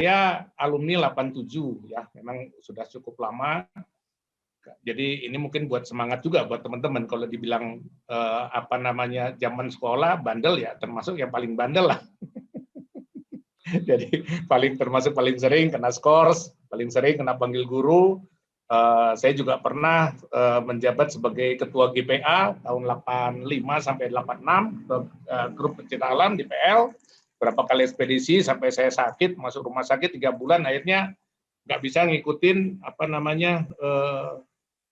Saya alumni 87 ya, memang sudah cukup lama. Jadi ini mungkin buat semangat juga buat teman-teman. Kalau dibilang apa namanya zaman sekolah bandel ya, termasuk yang paling bandel lah. Jadi termasuk paling sering kena skors, paling sering kena panggil guru. Saya juga pernah menjabat sebagai ketua GPA tahun 85 sampai 86 grup pencinta alam di PL. Berapa kali ekspedisi sampai saya sakit, masuk rumah sakit 3 bulan, akhirnya nggak bisa ngikutin apa namanya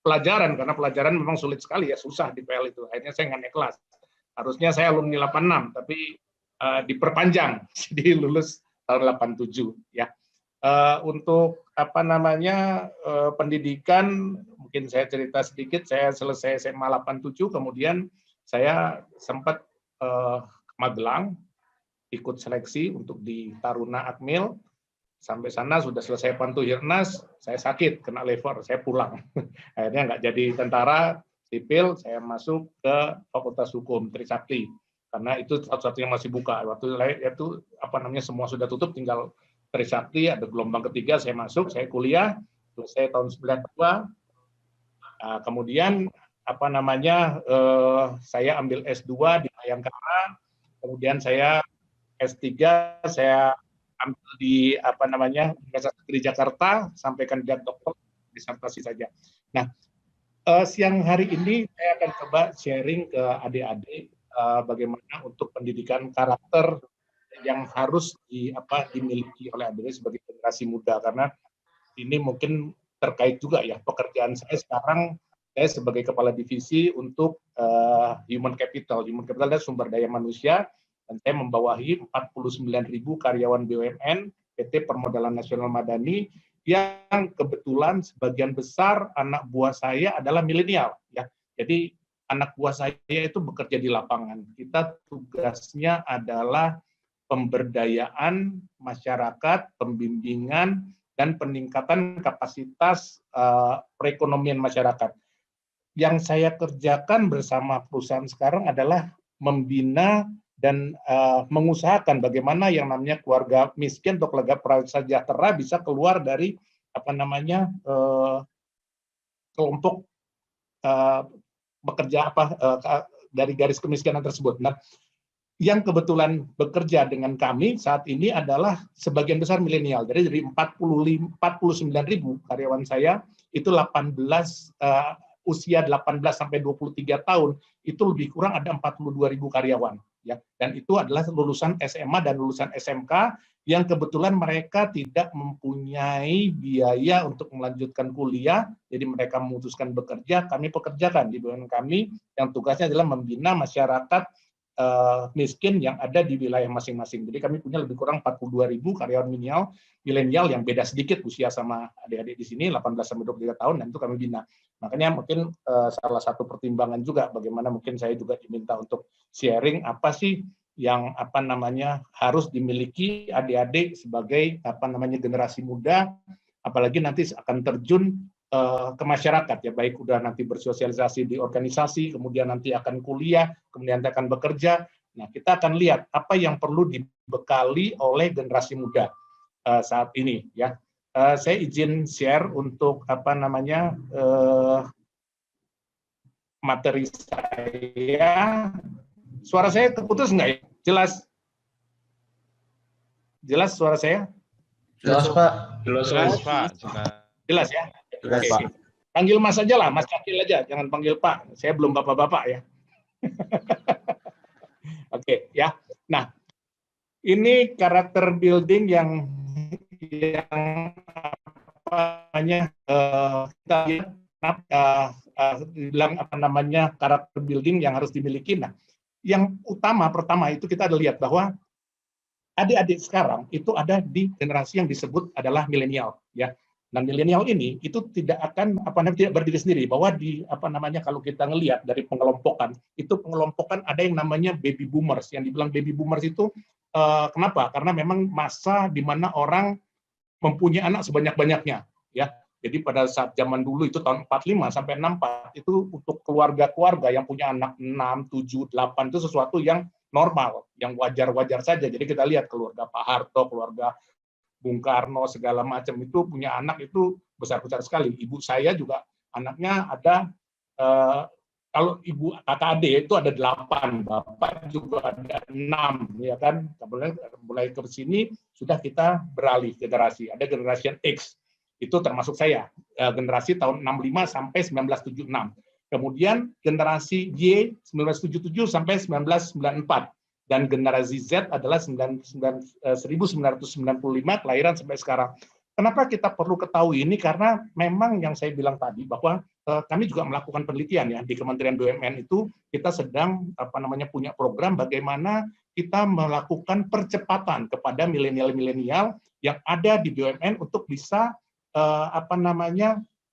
pelajaran, karena pelajaran memang sulit sekali ya, susah di PL itu. Akhirnya saya nggak naik kelas. Harusnya saya alumni 86, tapi diperpanjang, jadi lulus tahun 87 ya. Untuk apa namanya pendidikan, mungkin saya cerita sedikit. Saya selesai SMA 87, kemudian saya sempat ke Magelang, ikut seleksi untuk di Taruna Akmil. Sampai sana sudah selesai Pantuhirnas, saya sakit, kena lever, saya pulang. Akhirnya nggak jadi tentara sipil, saya masuk ke Fakultas Hukum Trisakti, karena itu satu-satunya masih buka. Waktu itu apa namanya semua sudah tutup, tinggal Trisakti, ada gelombang ketiga, saya masuk, saya kuliah, selesai tahun 92. Kemudian apa namanya saya ambil S2 di Bayangkara, kemudian saya S3 saya ambil di apa namanya Universitas Negeri Jakarta sampai kandidat doktor disertasi saja. Nah, siang hari ini saya akan coba sharing ke adik-adik bagaimana untuk pendidikan karakter yang harus dimiliki oleh adik sebagai generasi muda, karena ini mungkin terkait juga ya pekerjaan saya sekarang. Saya sebagai kepala divisi untuk human capital. Human capital adalah sumber daya manusia, dan saya membawahi 49.000 karyawan BUMN PT Permodalan Nasional Madani, yang kebetulan sebagian besar anak buah saya adalah milenial ya. Jadi anak buah saya itu bekerja di lapangan. Kita tugasnya adalah pemberdayaan masyarakat, pembimbingan, dan peningkatan kapasitas perekonomian masyarakat. Yang saya kerjakan bersama perusahaan sekarang adalah membina dan mengusahakan bagaimana yang namanya keluarga miskin atau keluarga prasejahtera bisa keluar dari apa namanya kelompok bekerja dari garis kemiskinan tersebut. Nah, yang kebetulan bekerja dengan kami saat ini adalah sebagian besar milenial. Jadi dari 49.000 karyawan saya itu 18 usia 18 sampai 23 tahun itu lebih kurang ada 42.000 karyawan ya. Dan itu adalah lulusan SMA dan lulusan SMK yang kebetulan mereka tidak mempunyai biaya untuk melanjutkan kuliah, jadi mereka memutuskan bekerja. Kami pekerjakan di BUMN kami yang tugasnya adalah membina masyarakat miskin yang ada di wilayah masing-masing. Jadi kami punya lebih kurang 42.000 karyawan milenial yang beda sedikit usia sama adik-adik di sini, 18 sampai 23 tahun, dan itu kami bina. Makanya mungkin salah satu pertimbangan juga bagaimana mungkin saya juga diminta untuk sharing apa sih yang apa namanya harus dimiliki adik-adik sebagai apa namanya generasi muda, apalagi nanti akan terjun ke masyarakat ya, baik udah nanti bersosialisasi di organisasi, kemudian nanti akan kuliah, kemudian nanti akan bekerja. Nah, kita akan lihat apa yang perlu dibekali oleh generasi muda saat ini ya. Saya izin share untuk apa namanya materi saya. Suara saya keputus nggak ya? Jelas? Jelas suara saya? Jelas, Pak. Jelas, Pak. Jelas ya? Jelas, Oke. Pak. Panggil Mas aja lah, Mas Cakil aja, jangan panggil Pak. Saya belum bapak-bapak ya. Oke, ya. Nah, ini karakter building yang apa namanya kita lihat bilang apa namanya karakter building yang harus dimiliki. Nah, yang pertama itu kita ada lihat bahwa adik-adik sekarang itu ada di generasi yang disebut adalah milenial ya. Dan milenial ini itu tidak akan tidak berdiri sendiri, bahwa di apa namanya kalau kita ngelihat dari pengelompokan ada yang namanya baby boomers. Yang dibilang baby boomers itu kenapa? Karena memang masa di mana orang mempunyai anak sebanyak-banyaknya ya. Jadi pada saat zaman dulu itu tahun 45 sampai 64 itu untuk keluarga-keluarga yang punya anak 6, 7, 8 itu sesuatu yang normal, yang wajar-wajar saja. Jadi kita lihat keluarga Pak Harto, keluarga Bung Karno segala macam itu punya anak itu besar-besar sekali. Ibu saya juga anaknya ada kalau ibu kakak adik itu ada 8, bapak juga ada 6, ya kan. Mulai ke sini sudah kita beralih generasi. Ada generasi X, itu termasuk saya, generasi tahun 65 sampai 1976. Kemudian generasi Y 1977 sampai 1994. Dan generasi Z adalah 1995 kelahiran sampai sekarang. Kenapa kita perlu ketahui ini? Karena memang yang saya bilang tadi bahwa kami juga melakukan penelitian ya di Kementerian BUMN itu kita sedang punya program bagaimana kita melakukan percepatan kepada milenial-milenial yang ada di BUMN untuk bisa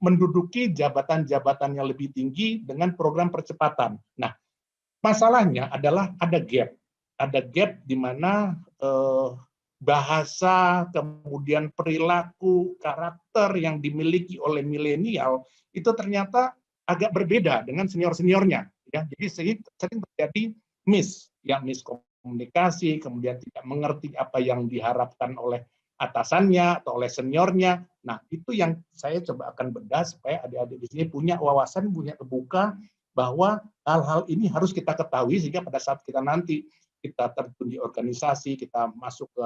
menduduki jabatan-jabatan yang lebih tinggi dengan program percepatan. Nah, masalahnya adalah ada gap di mana bahasa, kemudian perilaku, karakter yang dimiliki oleh milenial itu ternyata agak berbeda dengan senior-seniornya. Ya, jadi sering terjadi miskomunikasi, kemudian tidak mengerti apa yang diharapkan oleh atasannya atau oleh seniornya. Nah, itu yang saya coba akan bedah supaya adik-adik di sini punya wawasan, punya terbuka bahwa hal-hal ini harus kita ketahui sehingga pada saat kita nanti kita terjun di organisasi, kita masuk ke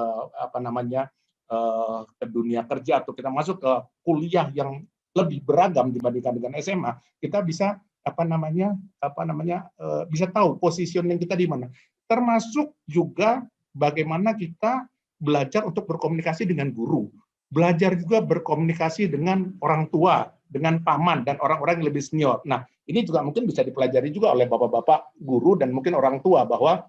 ke dunia kerja atau kita masuk ke kuliah yang lebih beragam dibandingkan dengan SMA, kita bisa bisa tahu positioning kita di mana. Termasuk juga bagaimana kita belajar untuk berkomunikasi dengan guru, belajar juga berkomunikasi dengan orang tua, dengan paman dan orang-orang yang lebih senior. Nah, ini juga mungkin bisa dipelajari juga oleh bapak-bapak guru dan mungkin orang tua bahwa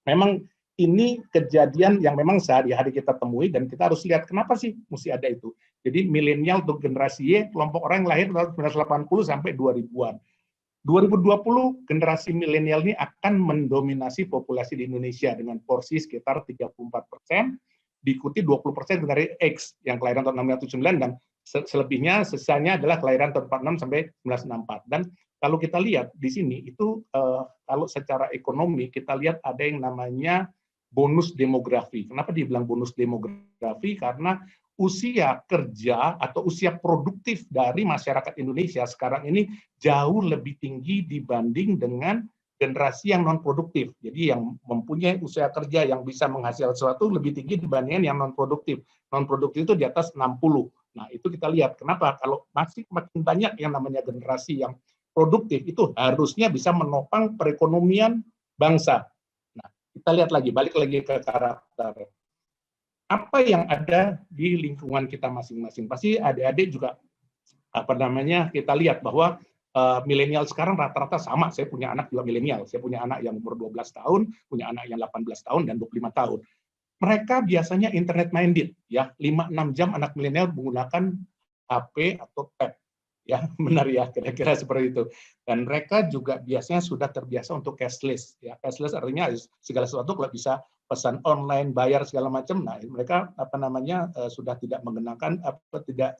memang ini kejadian yang memang sehari-hari kita temui dan kita harus lihat kenapa sih mesti ada itu. Jadi milenial untuk generasi Y, kelompok orang yang lahir tahun 1980 sampai 2000-an. 2020 generasi milenial ini akan mendominasi populasi di Indonesia dengan porsi sekitar 34%, diikuti 20% dari X yang kelahiran tahun 1979 dan selebihnya sisanya adalah kelahiran tahun 46 sampai 1964. Dan kalau kita lihat di sini itu kalau secara ekonomi kita lihat ada yang namanya bonus demografi. Kenapa dibilang bonus demografi? Karena usia kerja atau usia produktif dari masyarakat Indonesia sekarang ini jauh lebih tinggi dibanding dengan generasi yang non produktif. Jadi yang mempunyai usia kerja yang bisa menghasilkan sesuatu lebih tinggi dibandingkan yang non produktif. Non produktif itu di atas 60. Nah, itu kita lihat kenapa kalau masih makin banyak yang namanya generasi yang produktif itu harusnya bisa menopang perekonomian bangsa. Nah, kita lihat lagi, balik lagi ke karakter. Apa yang ada di lingkungan kita masing-masing. Pasti adik-adik juga kita lihat bahwa milenial sekarang rata-rata sama. Saya punya anak juga milenial. Saya punya anak yang umur 12 tahun, punya anak yang 18 tahun dan 25 tahun. Mereka biasanya internet minded, ya. 5-6 jam anak milenial menggunakan HP atau tab. Ya, benar ya, kira-kira seperti itu. Dan mereka juga biasanya sudah terbiasa untuk cashless. Ya, cashless artinya segala sesuatu kalau bisa pesan online, bayar segala macam. Nah, mereka sudah tidak menggunakan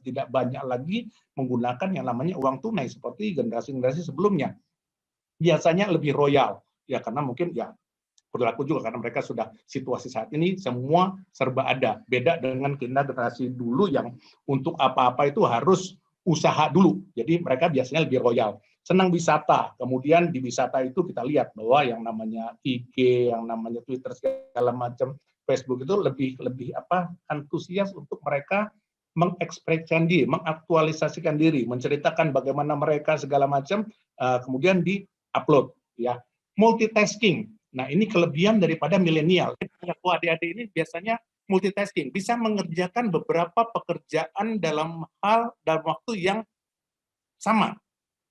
tidak banyak lagi menggunakan yang namanya uang tunai seperti generasi-generasi sebelumnya. Biasanya lebih royal, ya karena mungkin ya berlaku juga karena mereka sudah situasi saat ini semua serba ada. Beda dengan generasi dulu yang untuk apa-apa itu harus usaha dulu. Jadi mereka biasanya lebih royal. Senang wisata. Kemudian di wisata itu kita lihat bahwa yang namanya IG, yang namanya Twitter segala macam, Facebook itu lebih antusias untuk mereka mengekspresikan diri, mengaktualisasikan diri, menceritakan bagaimana mereka segala macam, kemudian di-upload. Ya. Multitasking. Nah, ini kelebihan daripada milenial. Adik-adik ini biasanya multitasking, bisa mengerjakan beberapa pekerjaan dalam waktu yang sama.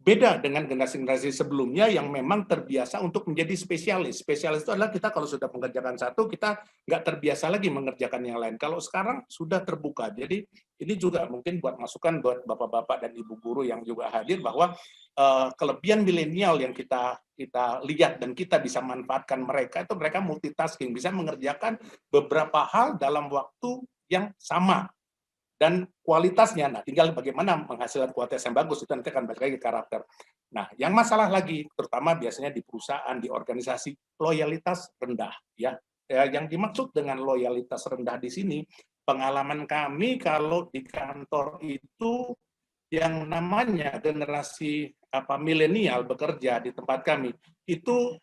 Beda dengan generasi-generasi sebelumnya yang memang terbiasa untuk menjadi spesialis. Spesialis itu adalah kita kalau sudah mengerjakan satu, kita nggak terbiasa lagi mengerjakan yang lain. Kalau sekarang sudah terbuka. Jadi ini juga mungkin buat masukan buat bapak-bapak dan ibu guru yang juga hadir bahwa kelebihan milenial yang kita lihat dan kita bisa manfaatkan mereka itu mereka multitasking, bisa mengerjakan beberapa hal dalam waktu yang sama. Dan kualitasnya, nah tinggal bagaimana menghasilkan kualitas yang bagus, itu nanti akan balik lagi ke karakter. Nah, yang masalah lagi, terutama biasanya di perusahaan, di organisasi, loyalitas rendah. Ya, yang dimaksud dengan loyalitas rendah di sini pengalaman kami kalau di kantor itu yang namanya generasi milenial bekerja di tempat kami itu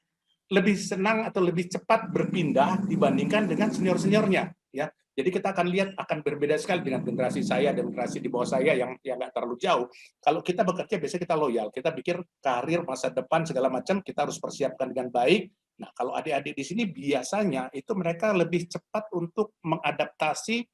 lebih senang atau lebih cepat berpindah dibandingkan dengan senior-seniornya, ya. Jadi kita akan lihat akan berbeda sekali dengan generasi saya dan generasi di bawah saya yang nggak terlalu jauh. Kalau kita bekerja biasanya kita loyal, kita pikir karir masa depan segala macam kita harus persiapkan dengan baik. Nah, kalau adik-adik di sini biasanya itu mereka lebih cepat untuk mengadaptasi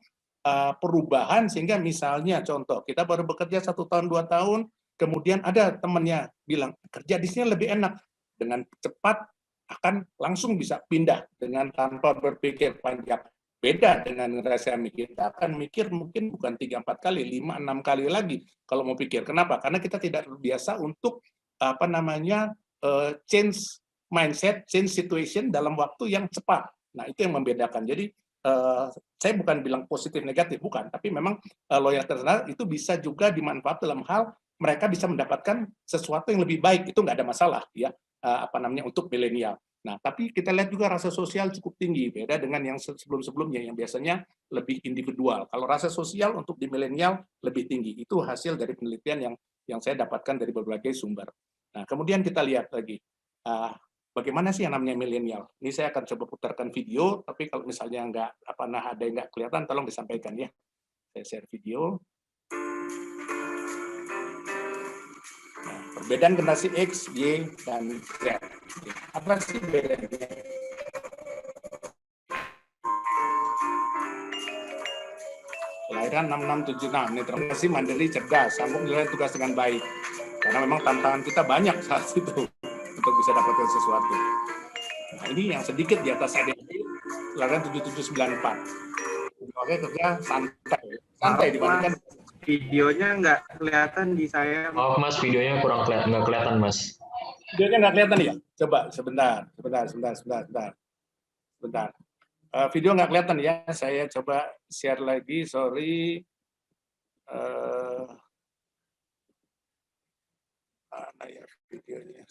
perubahan, sehingga misalnya contoh kita baru bekerja 1 tahun 2 tahun, kemudian ada temannya bilang kerja di sini lebih enak, dengan cepat akan langsung bisa pindah dengan tanpa berpikir panjang. Beda dengan generasi kami, kita akan mikir mungkin bukan 3-4 kali, 5-6 kali lagi kalau mau pikir. Kenapa? Karena kita tidak biasa untuk change mindset, change situation dalam waktu yang cepat. Nah, itu yang membedakan. Jadi saya bukan bilang positif negatif, bukan, tapi memang loyalitas itu bisa juga dimanfaatkan dalam hal mereka bisa mendapatkan sesuatu yang lebih baik, itu nggak ada masalah, ya. Untuk milenial. Nah, tapi kita lihat juga rasa sosial cukup tinggi, beda dengan yang sebelum-sebelumnya yang biasanya lebih individual. Kalau rasa sosial untuk di milenial lebih tinggi, itu hasil dari penelitian yang saya dapatkan dari berbagai sumber. Nah, kemudian kita lihat lagi, bagaimana sih yang namanya milenial? Ini saya akan coba putarkan video, tapi kalau misalnya ada yang nggak kelihatan, tolong disampaikan ya. Saya share video. Perbedaan generasi X, Y, dan Z. Apa sih bedanya? Kelahiran 6676, netralisasi mandiri, cerdas, sanggup menjalani tugas dengan baik. Karena memang tantangan kita banyak saat itu untuk bisa dapatkan sesuatu. Nah, ini yang sedikit di atas adik-adik, kelahiran 7794. Oke, kerja santai dibandingkan. Videonya nggak kelihatan di saya. Oh, Mas, videonya kurang nggak kelihatan, Mas. Videonya nggak kelihatan ya? Coba sebentar. Video nggak kelihatan ya? Saya coba share lagi, sorry. Mana ya videonya?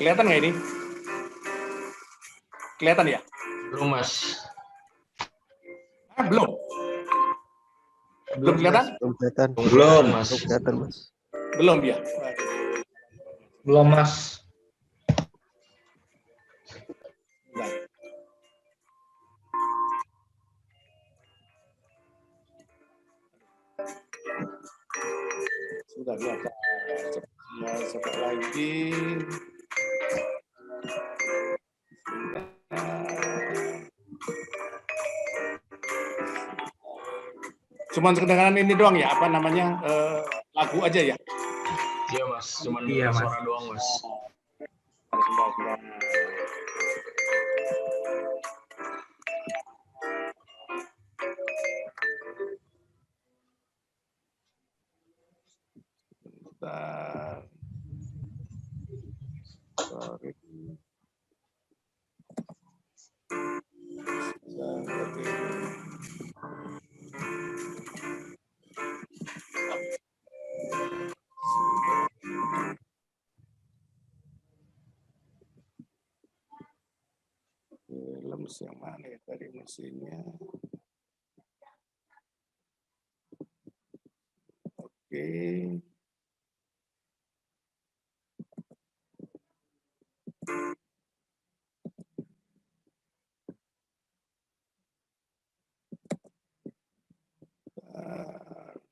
Kelihatan nggak ini? Kelihatan ya? Belum, Mas. Belum. Belum kelihatan? Belum kelihatan. Belum, Mas. Belum kelihatan, Mas. Belum ya? Belum, Mas. Sudah biasa. Coba lagi. Cuman kedengaran ini doang ya, lagu aja ya? Iya, Mas. Cuman suara doang, Mas. Sorry. Film yang mana ya tadi mesinnya? Oke.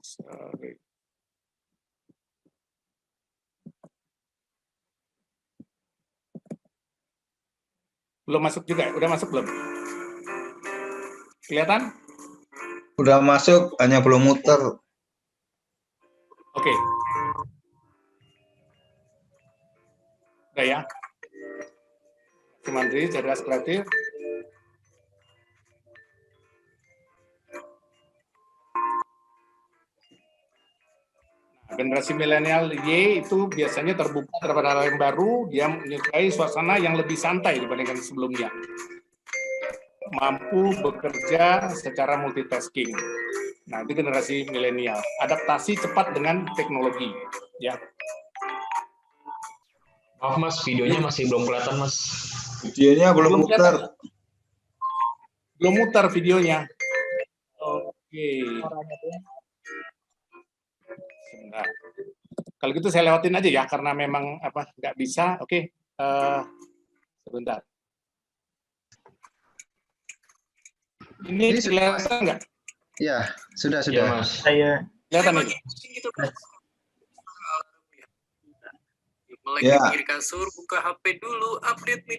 Sorry. Belum masuk juga, udah masuk belum? Kelihatan? Udah masuk, hanya belum muter. Oke. Udah ya? Mandiri, cerdas, kreatif. Generasi milenial Y itu biasanya terbuka terhadap hal yang baru, dia menyukai suasana yang lebih santai dibandingkan sebelumnya. Mampu bekerja secara multitasking. Nah, itu generasi milenial. Adaptasi cepat dengan teknologi. Ya. Maaf Mas, videonya masih belum kelihatan Mas. Videonya belum muter. Belum muter videonya. Oke. Sebentar. Kalau gitu saya lewatin aja ya, karena memang nggak bisa. Oke. Sebentar. Ini kelihatan nggak? Ya, sudah. Iya Mas. Kelihatan ini? Mulai Ya. pinggir kasur, buka HP dulu, update nih.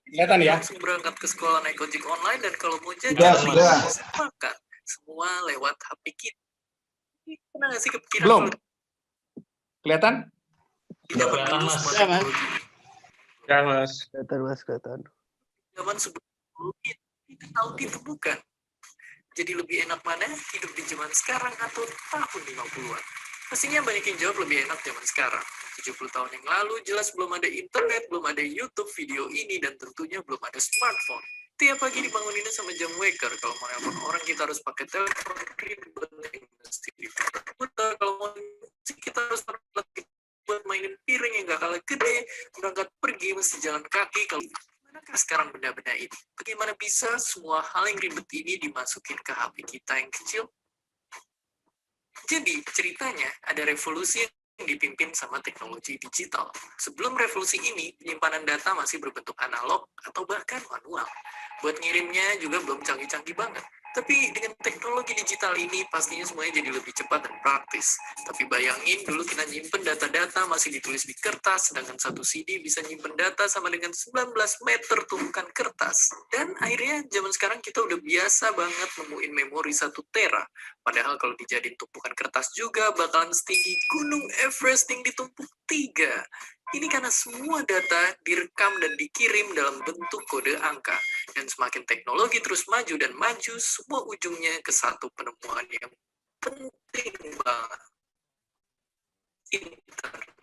Kelihatan ya? Langsung berangkat ke sekolah naik ojek online, dan kalau mau jadi Sudah. makan semua lewat HP kita. Pernah nggak sih kepikiran? Belum. Kelihatan? Udah kelihatan Mas. Ya Mas. Ya Mas. Kelihatan. Zaman sebelum kita tahu itu bukan. Jadi lebih enak mana hidup di zaman sekarang atau tahun 50-an? Pastinya banyak yang jawab lebih enak zaman sekarang. 70 tahun yang lalu jelas belum ada internet, belum ada YouTube video ini, dan tentunya belum ada smartphone. Tiap pagi dibangunin sama jam waker. Kalau mau nelfon orang kita harus pakai telepon ribet, mesti diputar. Kalau mau kita harus buat mainin piring yang gak kalah gede, berangkat pergi mesti jalan kaki. Kalau manakah sekarang benda-benda ini? Bagaimana bisa semua hal yang ribet ini dimasukin ke HP kita yang kecil? Jadi ceritanya ada revolusi yang dipimpin sama teknologi digital. Sebelum revolusi ini, penyimpanan data masih berbentuk analog atau bahkan manual. Buat ngirimnya juga belum canggih-canggih banget. Tapi dengan teknologi digital ini, pastinya semuanya jadi lebih cepat dan praktis. Tapi bayangin, dulu kita nyimpen data-data masih ditulis di kertas, sedangkan satu CD bisa nyimpen data sama dengan 19 meter tumpukan kertas. Dan akhirnya zaman sekarang kita udah biasa banget nemuin memori 1 tera. Padahal kalau dijadiin tumpukan kertas juga bakalan setinggi Gunung Everest yang ditumpuk 3. Ini karena semua data direkam dan dikirim dalam bentuk kode angka. Dan semakin teknologi terus maju dan maju, semua ujungnya ke satu penemuan yang penting banget. Internet.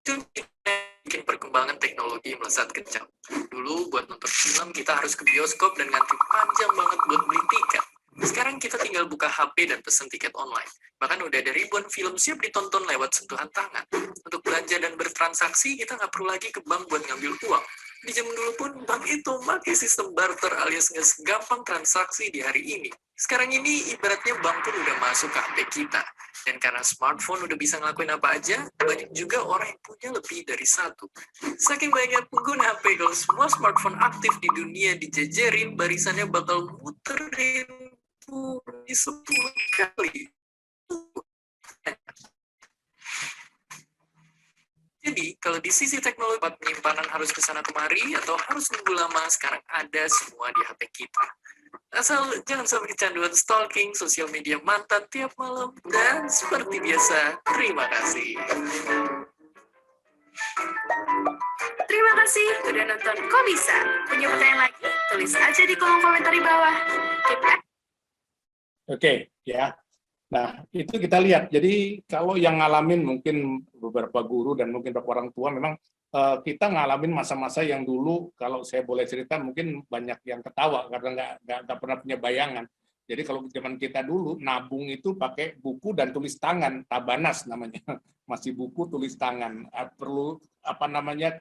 Itu bikin perkembangan teknologi melesat kencang. Dulu buat nonton film kita harus ke bioskop dan ngantri panjang banget buat beli tiket. Sekarang kita tinggal buka HP dan pesen tiket online. Bahkan udah ada ribuan film siap ditonton lewat sentuhan tangan. Untuk belanja dan bertransaksi, kita nggak perlu lagi ke bank buat ngambil uang. Di zaman dulu pun bank itu pakai sistem barter alias nggak segampang transaksi di hari ini. Sekarang ini ibaratnya bank pun udah masuk ke HP kita. Dan karena smartphone udah bisa ngelakuin apa aja, banyak juga orang yang punya lebih dari satu. Saking banyak pengguna HP, kalau semua smartphone aktif di dunia dijejerin, barisannya bakal muterin di 10 kali. Jadi, kalau di sisi teknologi penyimpanan harus ke sana kemari atau harus nunggu lama, sekarang ada semua di HP kita. Asal jangan sampai kecanduan stalking, sosial media mantan tiap malam, dan seperti biasa, terima kasih. Terima kasih udah nonton Kok Bisa. Punya pertanyaan lagi? Tulis aja di kolom komentar di bawah. Oke, ya. Nah, itu kita lihat. Jadi kalau yang ngalamin mungkin beberapa guru dan mungkin beberapa orang tua, memang kita ngalamin masa-masa yang dulu, kalau saya boleh cerita, mungkin banyak yang ketawa karena nggak pernah punya bayangan. Jadi kalau zaman kita dulu, nabung itu pakai buku dan tulis tangan, tabanas namanya. Masih buku, tulis tangan. Perlu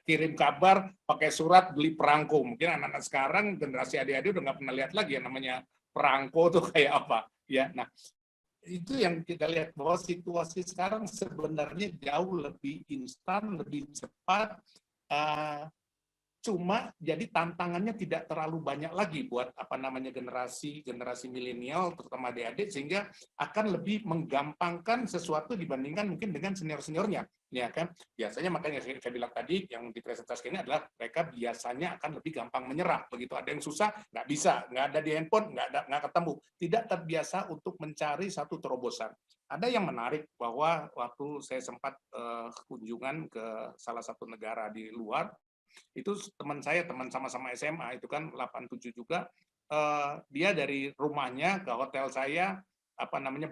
kirim kabar, pakai surat, beli perangko. Mungkin anak-anak sekarang, generasi adik-adik udah nggak pernah lihat lagi yang namanya perangko tuh kayak apa. Ya, nah itu yang kita lihat bahwa situasi sekarang sebenarnya jauh lebih instan, lebih cepat, cuma jadi tantangannya tidak terlalu banyak lagi buat generasi milenial terutama adik-adik, sehingga akan lebih menggampangkan sesuatu dibandingkan mungkin dengan senior-seniornya, ya kan? Biasanya makanya saya bilang tadi yang dipresentasikan ini adalah mereka biasanya akan lebih gampang menyerah. Begitu ada yang susah, nggak bisa, nggak ada di handphone, nggak ketemu, tidak terbiasa untuk mencari satu terobosan. Ada yang menarik bahwa waktu saya sempat kunjungan ke salah satu negara di luar, itu teman sama-sama SMA, itu kan 87 juga, dia dari rumahnya ke hotel saya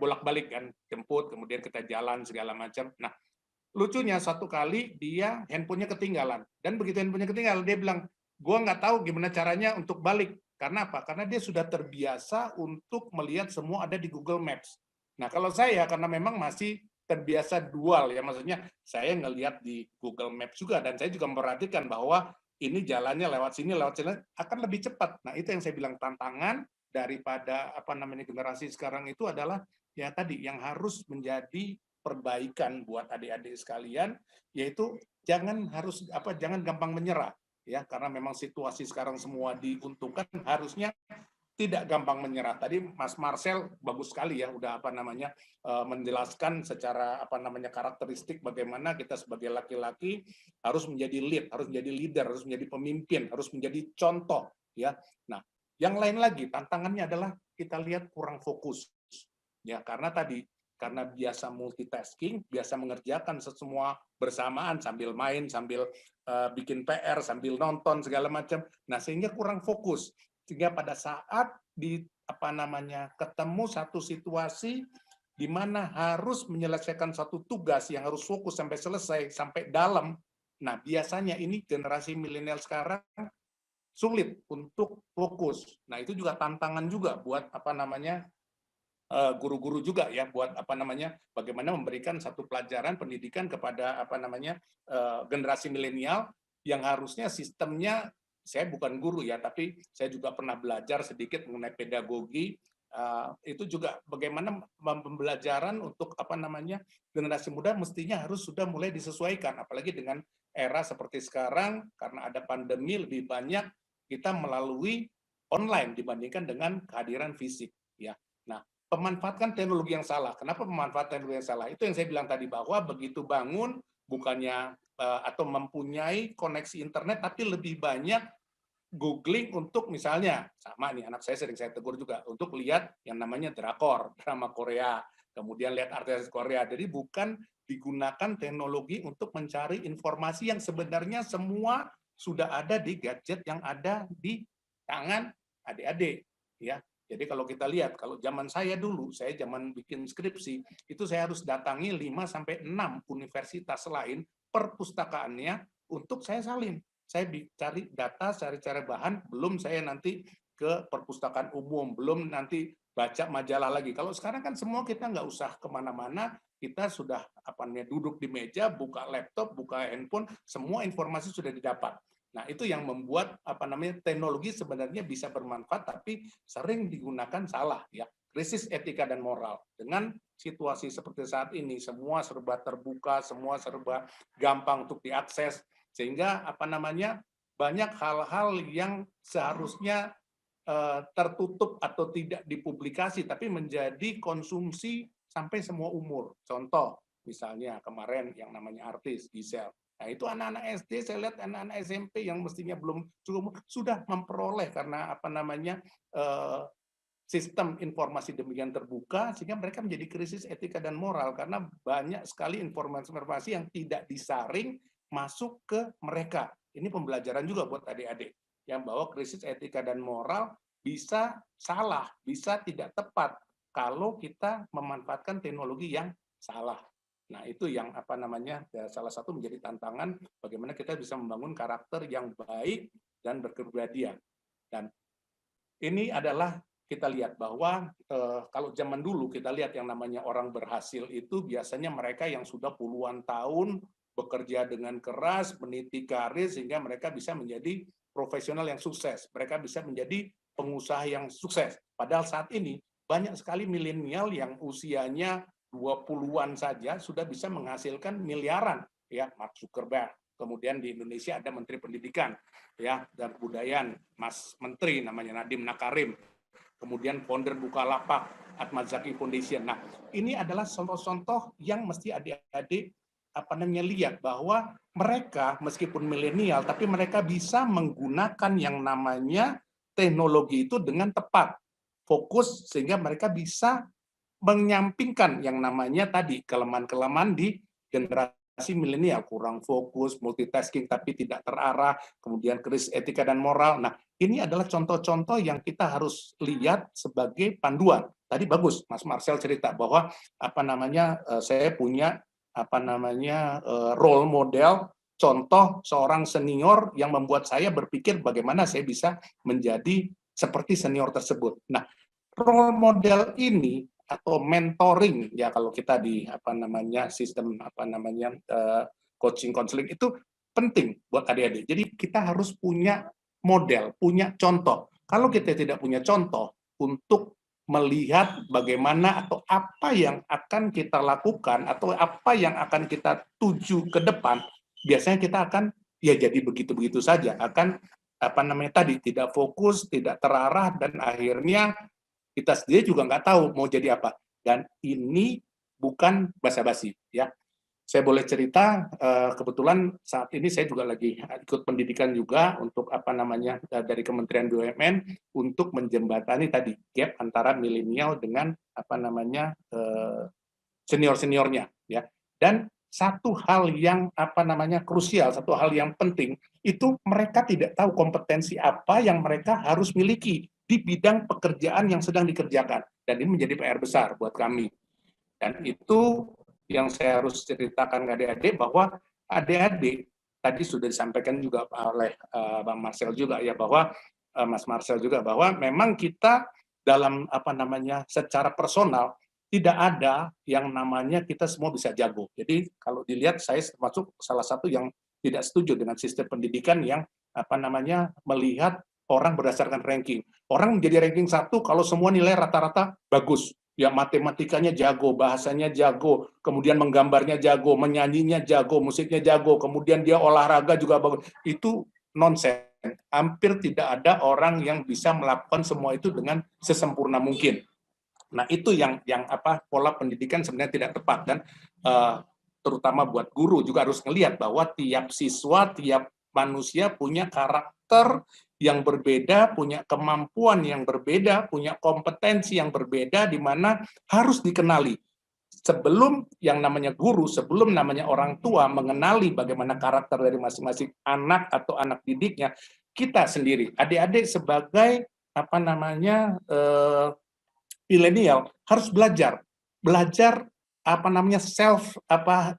bolak-balik kan, jemput, kemudian kita jalan segala macam. Nah, lucunya satu kali dia handphonenya ketinggalan, dan begitu handphonenya ketinggalan dia bilang, gua nggak tahu gimana caranya untuk balik. Karena apa? Karena dia sudah terbiasa untuk melihat semua ada di Google Maps. Nah, kalau saya karena memang masih terbiasa dual ya, maksudnya saya ngelihat di Google Maps juga dan saya juga memperhatikan bahwa ini jalannya lewat sini akan lebih cepat. Nah, itu yang saya bilang tantangan daripada generasi sekarang itu adalah ya tadi yang harus menjadi perbaikan buat adik-adik sekalian, yaitu jangan gampang menyerah ya, karena memang situasi sekarang semua diuntungkan, harusnya tidak gampang menyerah. Tadi Mas Marcel bagus sekali ya, udah menjelaskan secara karakteristik bagaimana kita sebagai laki-laki harus menjadi lead, harus menjadi leader, harus menjadi pemimpin, harus menjadi contoh ya. Nah, yang lain lagi tantangannya adalah kita lihat kurang fokus ya, karena biasa multitasking, biasa mengerjakan semua bersamaan sambil main, sambil bikin PR, sambil nonton segala macam. Nah, sehingga kurang fokus. Sehingga pada saat ketemu satu situasi di mana harus menyelesaikan satu tugas yang harus fokus sampai selesai, sampai dalam. Nah, biasanya ini generasi milenial sekarang sulit untuk fokus. Nah, itu juga tantangan juga buat guru-guru juga ya, buat bagaimana memberikan satu pelajaran pendidikan kepada generasi milenial yang harusnya sistemnya, saya bukan guru ya, tapi saya juga pernah belajar sedikit mengenai pedagogi. Itu juga bagaimana pembelajaran untuk generasi muda mestinya harus sudah mulai disesuaikan, apalagi dengan era seperti sekarang karena ada pandemi, lebih banyak kita melalui online dibandingkan dengan kehadiran fisik ya. Nah, pemanfaatkan teknologi yang salah. Kenapa pemanfaatan teknologi yang salah? Itu yang saya bilang tadi, bahwa begitu bangun bukannya atau mempunyai koneksi internet, tapi lebih banyak googling untuk misalnya, sama nih anak saya sering saya tegur juga, untuk lihat yang namanya drakor, drama Korea, kemudian lihat artis Korea. Jadi bukan digunakan teknologi untuk mencari informasi yang sebenarnya semua sudah ada di gadget yang ada di tangan adik-adik ya. Jadi kalau kita lihat, kalau zaman saya dulu, saya zaman bikin skripsi, itu saya harus datangi 5-6 universitas lain perpustakaannya untuk saya salin. Saya cari data, cari bahan, belum saya nanti ke perpustakaan umum, belum nanti baca majalah lagi. Kalau sekarang kan semua kita nggak usah kemana-mana, kita sudah duduk di meja, buka laptop, buka handphone, semua informasi sudah didapat. Nah, itu yang membuat teknologi sebenarnya bisa bermanfaat, tapi sering digunakan salah ya. Krisis etika dan moral. Dengan situasi seperti saat ini, semua serba terbuka, semua serba gampang untuk diakses, sehingga banyak hal-hal yang seharusnya tertutup atau tidak dipublikasi, tapi menjadi konsumsi sampai semua umur. Contoh, misalnya kemarin yang namanya artis Gisel. Nah, itu anak-anak SD, saya lihat anak-anak SMP yang mestinya belum cukup sudah memperoleh karena sistem informasi demikian terbuka, sehingga mereka menjadi krisis etika dan moral karena banyak sekali informasi-informasi yang tidak disaring masuk ke mereka. Ini pembelajaran juga buat adik-adik yang bahwa krisis etika dan moral bisa salah, bisa tidak tepat kalau kita memanfaatkan teknologi yang salah. Nah, itu yang salah satu menjadi tantangan bagaimana kita bisa membangun karakter yang baik dan berkepribadian. Dan ini adalah kita lihat bahwa kalau zaman dulu kita lihat yang namanya orang berhasil itu biasanya mereka yang sudah puluhan tahun bekerja dengan keras, meniti karir sehingga mereka bisa menjadi profesional yang sukses. Mereka bisa menjadi pengusaha yang sukses. Padahal saat ini banyak sekali milenial yang usianya 20-an saja sudah bisa menghasilkan miliaran ya, Mark Zuckerberg. Kemudian di Indonesia ada Menteri Pendidikan ya dan Kebudayaan, Mas Menteri namanya Nadiem Makarim. Kemudian founder Bukalapak, Ahmad Zaki Foundation. Nah, ini adalah contoh-contoh yang mesti adik-adik lihat bahwa mereka meskipun milenial tapi mereka bisa menggunakan yang namanya teknologi itu dengan tepat, fokus sehingga mereka bisa menyampingkan yang namanya tadi kelemahan-kelemahan di generasi milenial, kurang fokus, multitasking tapi tidak terarah, kemudian krisis etika dan moral. Nah, ini adalah contoh-contoh yang kita harus lihat sebagai panduan. Tadi bagus Mas Marcel cerita bahwa saya punya role model, contoh seorang senior yang membuat saya berpikir bagaimana saya bisa menjadi seperti senior tersebut. Nah, role model ini atau mentoring ya kalau kita di sistem coaching konseling itu penting buat adik-adik. Jadi kita harus punya model, punya contoh. Kalau kita tidak punya contoh untuk melihat bagaimana atau apa yang akan kita lakukan atau apa yang akan kita tuju ke depan, biasanya kita akan ya jadi begitu-begitu saja, akan tidak fokus, tidak terarah, dan akhirnya kita sendiri juga nggak tahu mau jadi apa. Dan ini bukan basa-basi ya. Saya boleh cerita, kebetulan saat ini saya juga lagi ikut pendidikan juga untuk dari Kementerian BUMN untuk menjembatani tadi gap antara milenial dengan senior-seniornya ya. Dan satu hal yang krusial, satu hal yang penting itu mereka tidak tahu kompetensi apa yang mereka harus miliki di bidang pekerjaan yang sedang dikerjakan, dan ini menjadi PR besar buat kami. Dan itu yang saya harus ceritakan ke adik-adik, bahwa adik-adik tadi sudah disampaikan juga oleh Bang Marcel juga ya, bahwa Mas Marcel juga, bahwa memang kita dalam secara personal tidak ada yang namanya kita semua bisa jago. Jadi kalau dilihat, saya termasuk salah satu yang tidak setuju dengan sistem pendidikan yang melihat orang berdasarkan ranking. Orang menjadi ranking 1 kalau semua nilai rata-rata bagus. Ya, matematikanya jago, bahasanya jago, kemudian menggambarnya jago, menyanyinya jago, musiknya jago, kemudian dia olahraga juga bagus. Itu nonsens. Hampir tidak ada orang yang bisa melakukan semua itu dengan sesempurna mungkin. Nah, itu yang pola pendidikan sebenarnya tidak tepat, dan terutama buat guru juga harus melihat bahwa tiap siswa, tiap manusia punya karakter yang berbeda, punya kemampuan yang berbeda, punya kompetensi yang berbeda, di mana harus dikenali. Sebelum yang namanya guru, sebelum namanya orang tua mengenali bagaimana karakter dari masing-masing anak atau anak didiknya, kita sendiri, adik-adik sebagai milenial harus belajar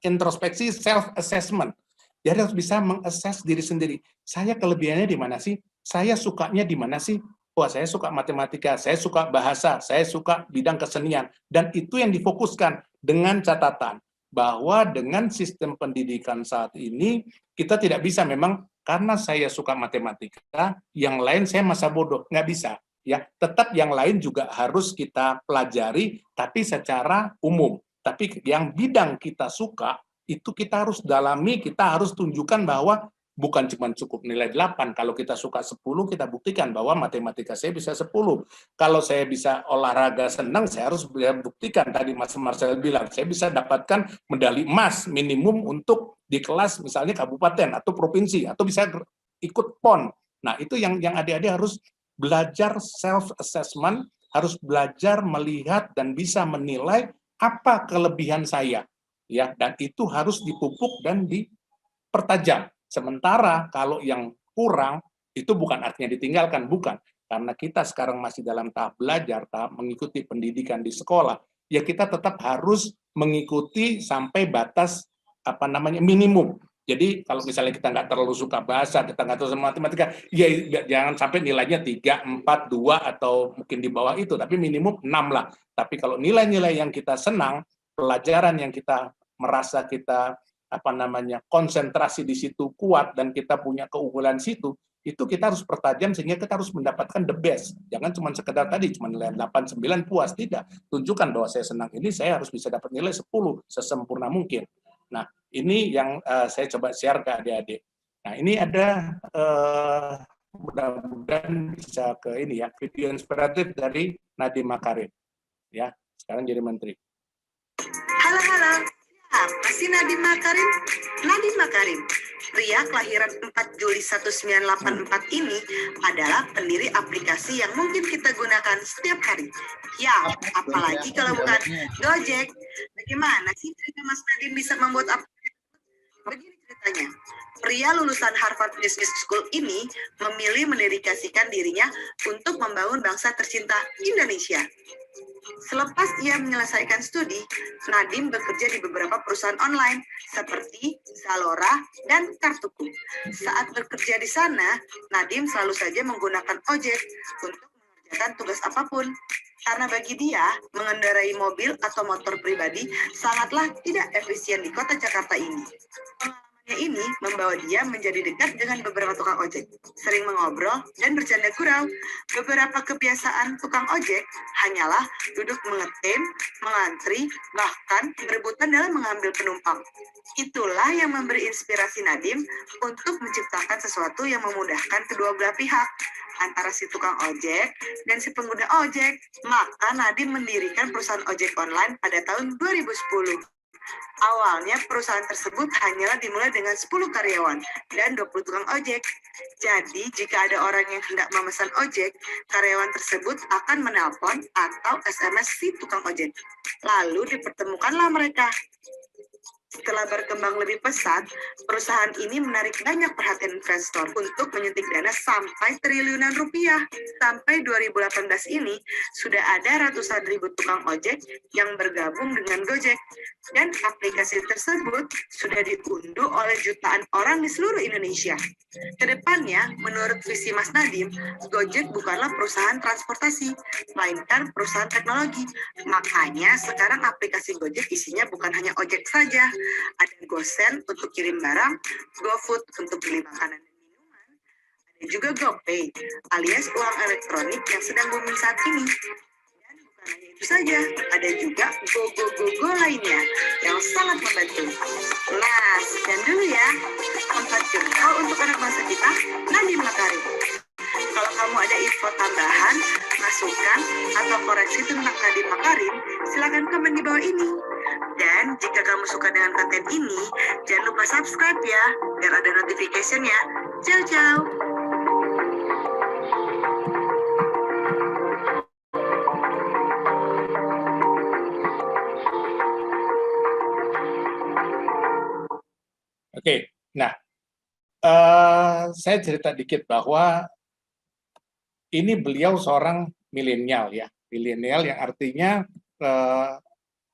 introspeksi, self assessment. Jadi harus bisa mengakses diri sendiri. Saya kelebihannya di mana sih? Saya sukanya di mana sih? Wah, saya suka matematika, saya suka bahasa, saya suka bidang kesenian. Dan itu yang difokuskan, dengan catatan bahwa dengan sistem pendidikan saat ini, kita tidak bisa memang karena saya suka matematika, yang lain saya masa bodoh. Nggak bisa. Ya, tetap yang lain juga harus kita pelajari, tapi secara umum. Tapi yang bidang kita suka, itu kita harus dalami, kita harus tunjukkan bahwa bukan cuma cukup nilai 8. Kalau kita suka 10, kita buktikan bahwa matematika saya bisa 10. Kalau saya bisa olahraga senang, saya harus buktikan, tadi Mas Marcel bilang, saya bisa dapatkan medali emas minimum untuk di kelas misalnya kabupaten atau provinsi, atau bisa ikut PON. Nah, itu yang adik-adik harus belajar self-assessment, harus belajar melihat dan bisa menilai apa kelebihan saya. Ya, dan itu harus dipupuk dan dipertajam. Sementara kalau yang kurang, itu bukan artinya ditinggalkan, bukan. Karena kita sekarang masih dalam tahap belajar, tahap mengikuti pendidikan di sekolah, ya kita tetap harus mengikuti sampai batas minimum. Jadi kalau misalnya kita nggak terlalu suka bahasa, kita nggak terlalu suka matematika, ya jangan sampai nilainya 3, 4, 2, atau mungkin di bawah itu, tapi minimum 6 lah. Tapi kalau nilai-nilai yang kita senang, pelajaran yang kita merasa kita konsentrasi di situ kuat, dan kita punya keunggulan situ, itu kita harus pertajam sehingga kita harus mendapatkan the best. Jangan cuma sekedar tadi cuma nilai 8, 9 puas, tidak. Tunjukkan bahwa saya senang ini, saya harus bisa dapat nilai 10 sesempurna mungkin. Nah, ini yang saya coba share ke adik-adik. Nah, ini ada mudah-mudahan bisa ke ini ya, video inspiratif dari Nadiem Makarim. Ya, sekarang jadi menteri. Halo. Apa sih Nadiem Makarim? Nadiem Makarim, pria kelahiran 4 Juli 1984 ini adalah pendiri aplikasi yang mungkin kita gunakan setiap hari. Ya, apalagi kalau bukan Gojek. Bagaimana sih cerita Mas Nadiem bisa membuat aplikasi? Begini ceritanya. Pria lulusan Harvard Business School ini memilih mendedikasikan dirinya untuk membangun bangsa tercinta Indonesia. Selepas ia menyelesaikan studi, Nadiem bekerja di beberapa perusahaan online seperti Zalora dan Kartuku. Saat bekerja di sana, Nadiem selalu saja menggunakan ojek untuk mengerjakan tugas apapun. Karena bagi dia, mengendarai mobil atau motor pribadi sangatlah tidak efisien di kota Jakarta ini. Pengalamannya ini membawa dia menjadi dekat dengan beberapa tukang ojek, sering mengobrol dan bercanda gurau. Beberapa kebiasaan tukang ojek hanyalah duduk mengetem, mengantri, bahkan berebutan dalam mengambil penumpang. Itulah yang memberi inspirasi Nadiem untuk menciptakan sesuatu yang memudahkan kedua belah pihak, antara si tukang ojek dan si pengguna ojek. Maka Nadiem mendirikan perusahaan ojek online pada tahun 2010. Awalnya perusahaan tersebut hanyalah dimulai dengan 10 karyawan dan 20 tukang ojek. Jadi jika ada orang yang hendak memesan ojek, karyawan tersebut akan menelpon atau SMS si tukang ojek. Lalu dipertemukanlah mereka. Setelah berkembang lebih pesat, perusahaan ini menarik banyak perhatian investor untuk menyuntik dana sampai triliunan rupiah. Sampai 2018 ini, sudah ada ratusan ribu tukang ojek yang bergabung dengan Gojek. Dan aplikasi tersebut sudah diunduh oleh jutaan orang di seluruh Indonesia. Kedepannya, menurut visi Mas Nadiem, Gojek bukanlah perusahaan transportasi, melainkan perusahaan teknologi. Makanya sekarang aplikasi Gojek isinya bukan hanya ojek saja. Ada GoSend untuk kirim barang, GoFood untuk beli makanan dan minuman, ada juga GoPay alias uang elektronik yang sedang booming saat ini. Dan bukan hanya itu saja, ada juga Go lainnya yang sangat membantu. Nah, sekian dulu ya. Angkat jempol untuk anak bangsa kita, Nadiem Makarim. Kalau kamu ada info tambahan, masukan, atau koreksi tentang Nadiem Makarim, silakan komen di bawah ini. Dan jika kamu suka dengan konten ini, jangan lupa subscribe ya, biar ada notification-nya. Ciao, ciao. Oke, nah, saya cerita dikit bahwa ini beliau seorang milenial ya, milenial yang artinya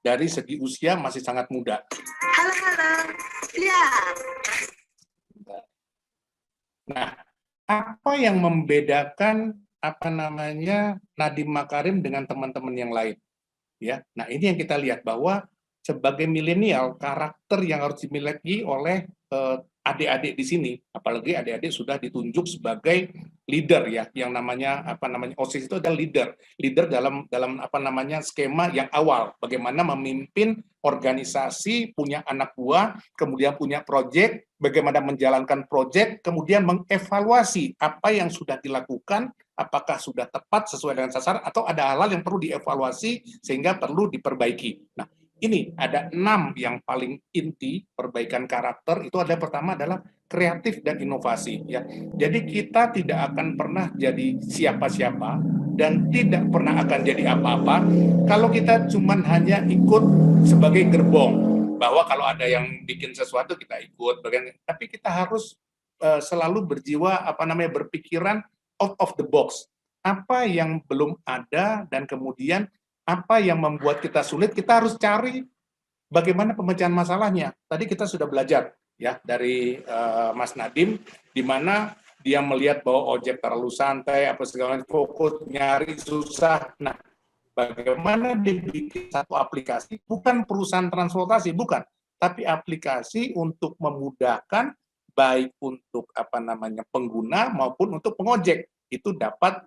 dari segi usia masih sangat muda. Halo, ya. Nah, apa yang membedakan Nadiem Makarim dengan teman-teman yang lain? Ya, nah ini yang kita lihat bahwa sebagai milenial karakter yang harus dimiliki oleh adik-adik di sini, apalagi adik-adik sudah ditunjuk sebagai leader ya, yang namanya OSIS itu adalah leader dalam skema yang awal, bagaimana memimpin organisasi, punya anak buah, kemudian punya proyek, bagaimana menjalankan proyek, kemudian mengevaluasi apa yang sudah dilakukan, apakah sudah tepat sesuai dengan sasaran atau ada hal-hal yang perlu dievaluasi sehingga perlu diperbaiki. Nah, ini ada 6 yang paling inti perbaikan karakter. Itu ada pertama adalah kreatif dan inovasi ya. Jadi kita tidak akan pernah jadi siapa-siapa dan tidak pernah akan jadi apa-apa kalau kita cuman hanya ikut sebagai gerbong, bahwa kalau ada yang bikin sesuatu kita ikut, tapi kita harus selalu berjiwa berpikiran out of the box. Apa yang belum ada dan kemudian apa yang membuat kita sulit, kita harus cari bagaimana pemecahan masalahnya. Tadi kita sudah belajar ya dari Mas Nadiem, di mana dia melihat bahwa ojek terlalu santai, apa segala macam, fokus nyari susah. Nah, bagaimana dibikin satu aplikasi, bukan perusahaan transportasi, bukan, tapi aplikasi untuk memudahkan baik untuk pengguna maupun untuk pengojek, itu dapat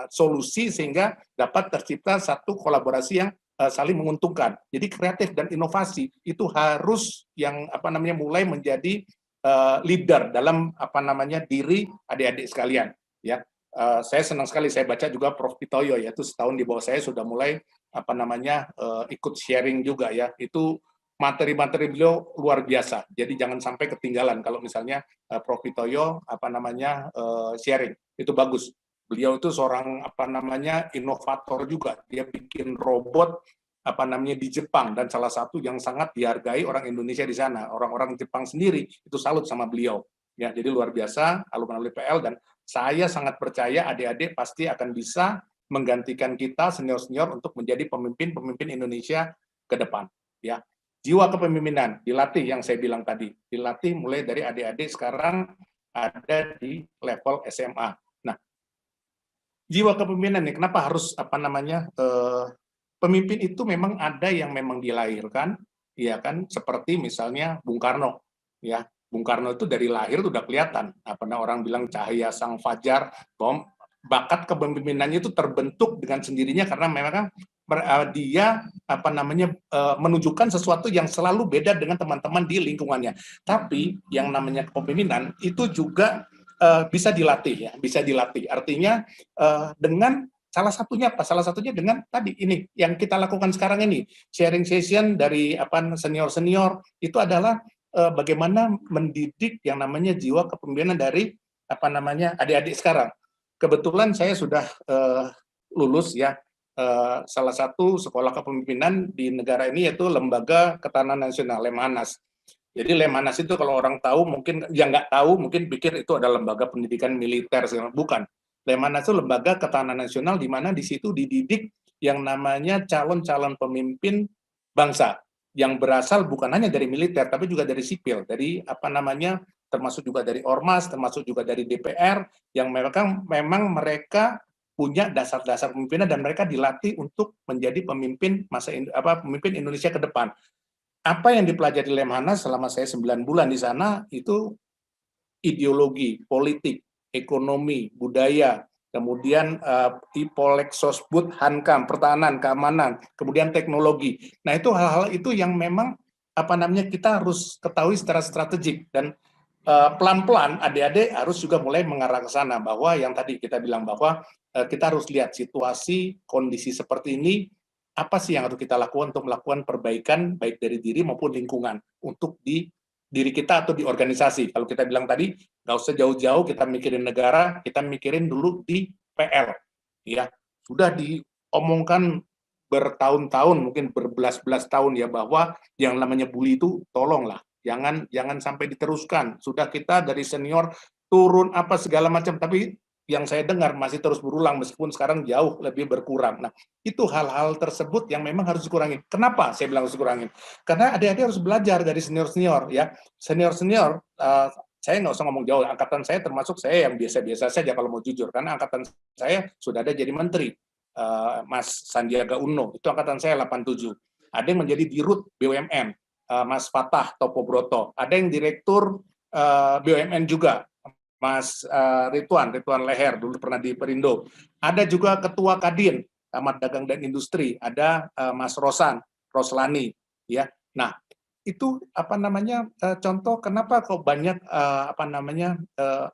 solusi sehingga dapat tercipta satu kolaborasi yang saling menguntungkan. Jadi kreatif dan inovasi itu harus yang mulai menjadi leader dalam diri adik-adik sekalian ya. Saya senang sekali, saya baca juga Prof Pitoyo, yaitu setahun di bawah saya sudah mulai ikut sharing juga ya. Itu materi-materi beliau luar biasa. Jadi jangan sampai ketinggalan kalau misalnya Prof Pitoyo sharing. Itu bagus. Beliau itu seorang inovator juga. Dia bikin robot di Jepang, dan salah satu yang sangat dihargai orang Indonesia di sana. Orang-orang Jepang sendiri itu salut sama beliau. Ya, jadi luar biasa alumni PL, dan saya sangat percaya adik-adik pasti akan bisa menggantikan kita senior-senior untuk menjadi pemimpin-pemimpin Indonesia ke depan. Ya, jiwa kepemimpinan dilatih, yang saya bilang tadi, dilatih mulai dari adik-adik sekarang ada di level SMA. Nah, jiwa kepemimpinan nih, kenapa harus pemimpin itu memang ada yang memang dilahirkan, ya kan, seperti misalnya Bung Karno, ya. Bung Karno itu dari lahir itu udah kelihatan, orang bilang cahaya sang fajar, bahwa bakat kepemimpinannya itu terbentuk dengan sendirinya karena memang dia menunjukkan sesuatu yang selalu beda dengan teman-teman di lingkungannya. Tapi yang namanya kepemimpinan itu juga bisa dilatih, ya, bisa dilatih. Artinya dengan salah satunya dengan tadi ini yang kita lakukan sekarang ini, sharing session dari senior-senior itu adalah bagaimana mendidik yang namanya jiwa kepemimpinan dari adik-adik sekarang. Kebetulan saya sudah lulus, ya, salah satu sekolah kepemimpinan di negara ini yaitu Lembaga Ketahanan Nasional, Lemhanas. Jadi Lemhanas itu kalau orang tahu mungkin yang nggak tahu mungkin pikir itu adalah lembaga pendidikan militer, bukan. Lemhanas itu Lembaga Ketahanan Nasional di mana di situ dididik yang namanya calon-calon pemimpin bangsa yang berasal bukan hanya dari militer tapi juga dari sipil, dari termasuk juga dari ormas, termasuk juga dari DPR yang memang mereka punya dasar-dasar pemimpinan dan mereka dilatih untuk menjadi pemimpin pemimpin Indonesia ke depan. Apa yang dipelajari Lemhanas selama saya 9 bulan di sana itu ideologi, politik, ekonomi, budaya, kemudian Ipolek, Sosbud, Hankam, pertahanan, keamanan, kemudian teknologi. Nah, itu hal-hal itu yang memang kita harus ketahui secara strategik dan pelan-pelan adik-adik harus juga mulai mengarah ke sana bahwa yang tadi kita bilang bahwa kita harus lihat situasi, kondisi seperti ini, apa sih yang harus kita lakukan untuk melakukan perbaikan baik dari diri maupun lingkungan untuk di diri kita atau di organisasi. Kalau kita bilang tadi, nggak usah jauh-jauh kita mikirin negara, kita mikirin dulu di PL. Ya, sudah diomongkan bertahun-tahun, mungkin berbelas-belas tahun ya, bahwa yang namanya bully itu tolonglah, jangan sampai diteruskan. Sudah kita dari senior turun apa segala macam, tapi yang saya dengar masih terus berulang meskipun sekarang jauh lebih berkurang. Nah, itu hal-hal tersebut yang memang harus dikurangin. Kenapa saya bilang harus dikurangin? Karena adik-adik harus belajar dari senior-senior, ya. Senior-senior, saya nggak usah ngomong jauh, angkatan saya termasuk saya yang biasa-biasa saja kalau mau jujur, karena angkatan saya sudah ada jadi menteri, Mas Sandiaga Uno, itu angkatan saya 87. Ada yang menjadi dirut BUMN, Mas Fatah Topo Broto, ada yang direktur BUMN juga, Mas Ridwan Leher, dulu pernah di Perindo. Ada juga Ketua Kadin, Kamar Dagang dan Industri, ada Mas Roslani, ya. Nah, itu contoh kenapa kok banyak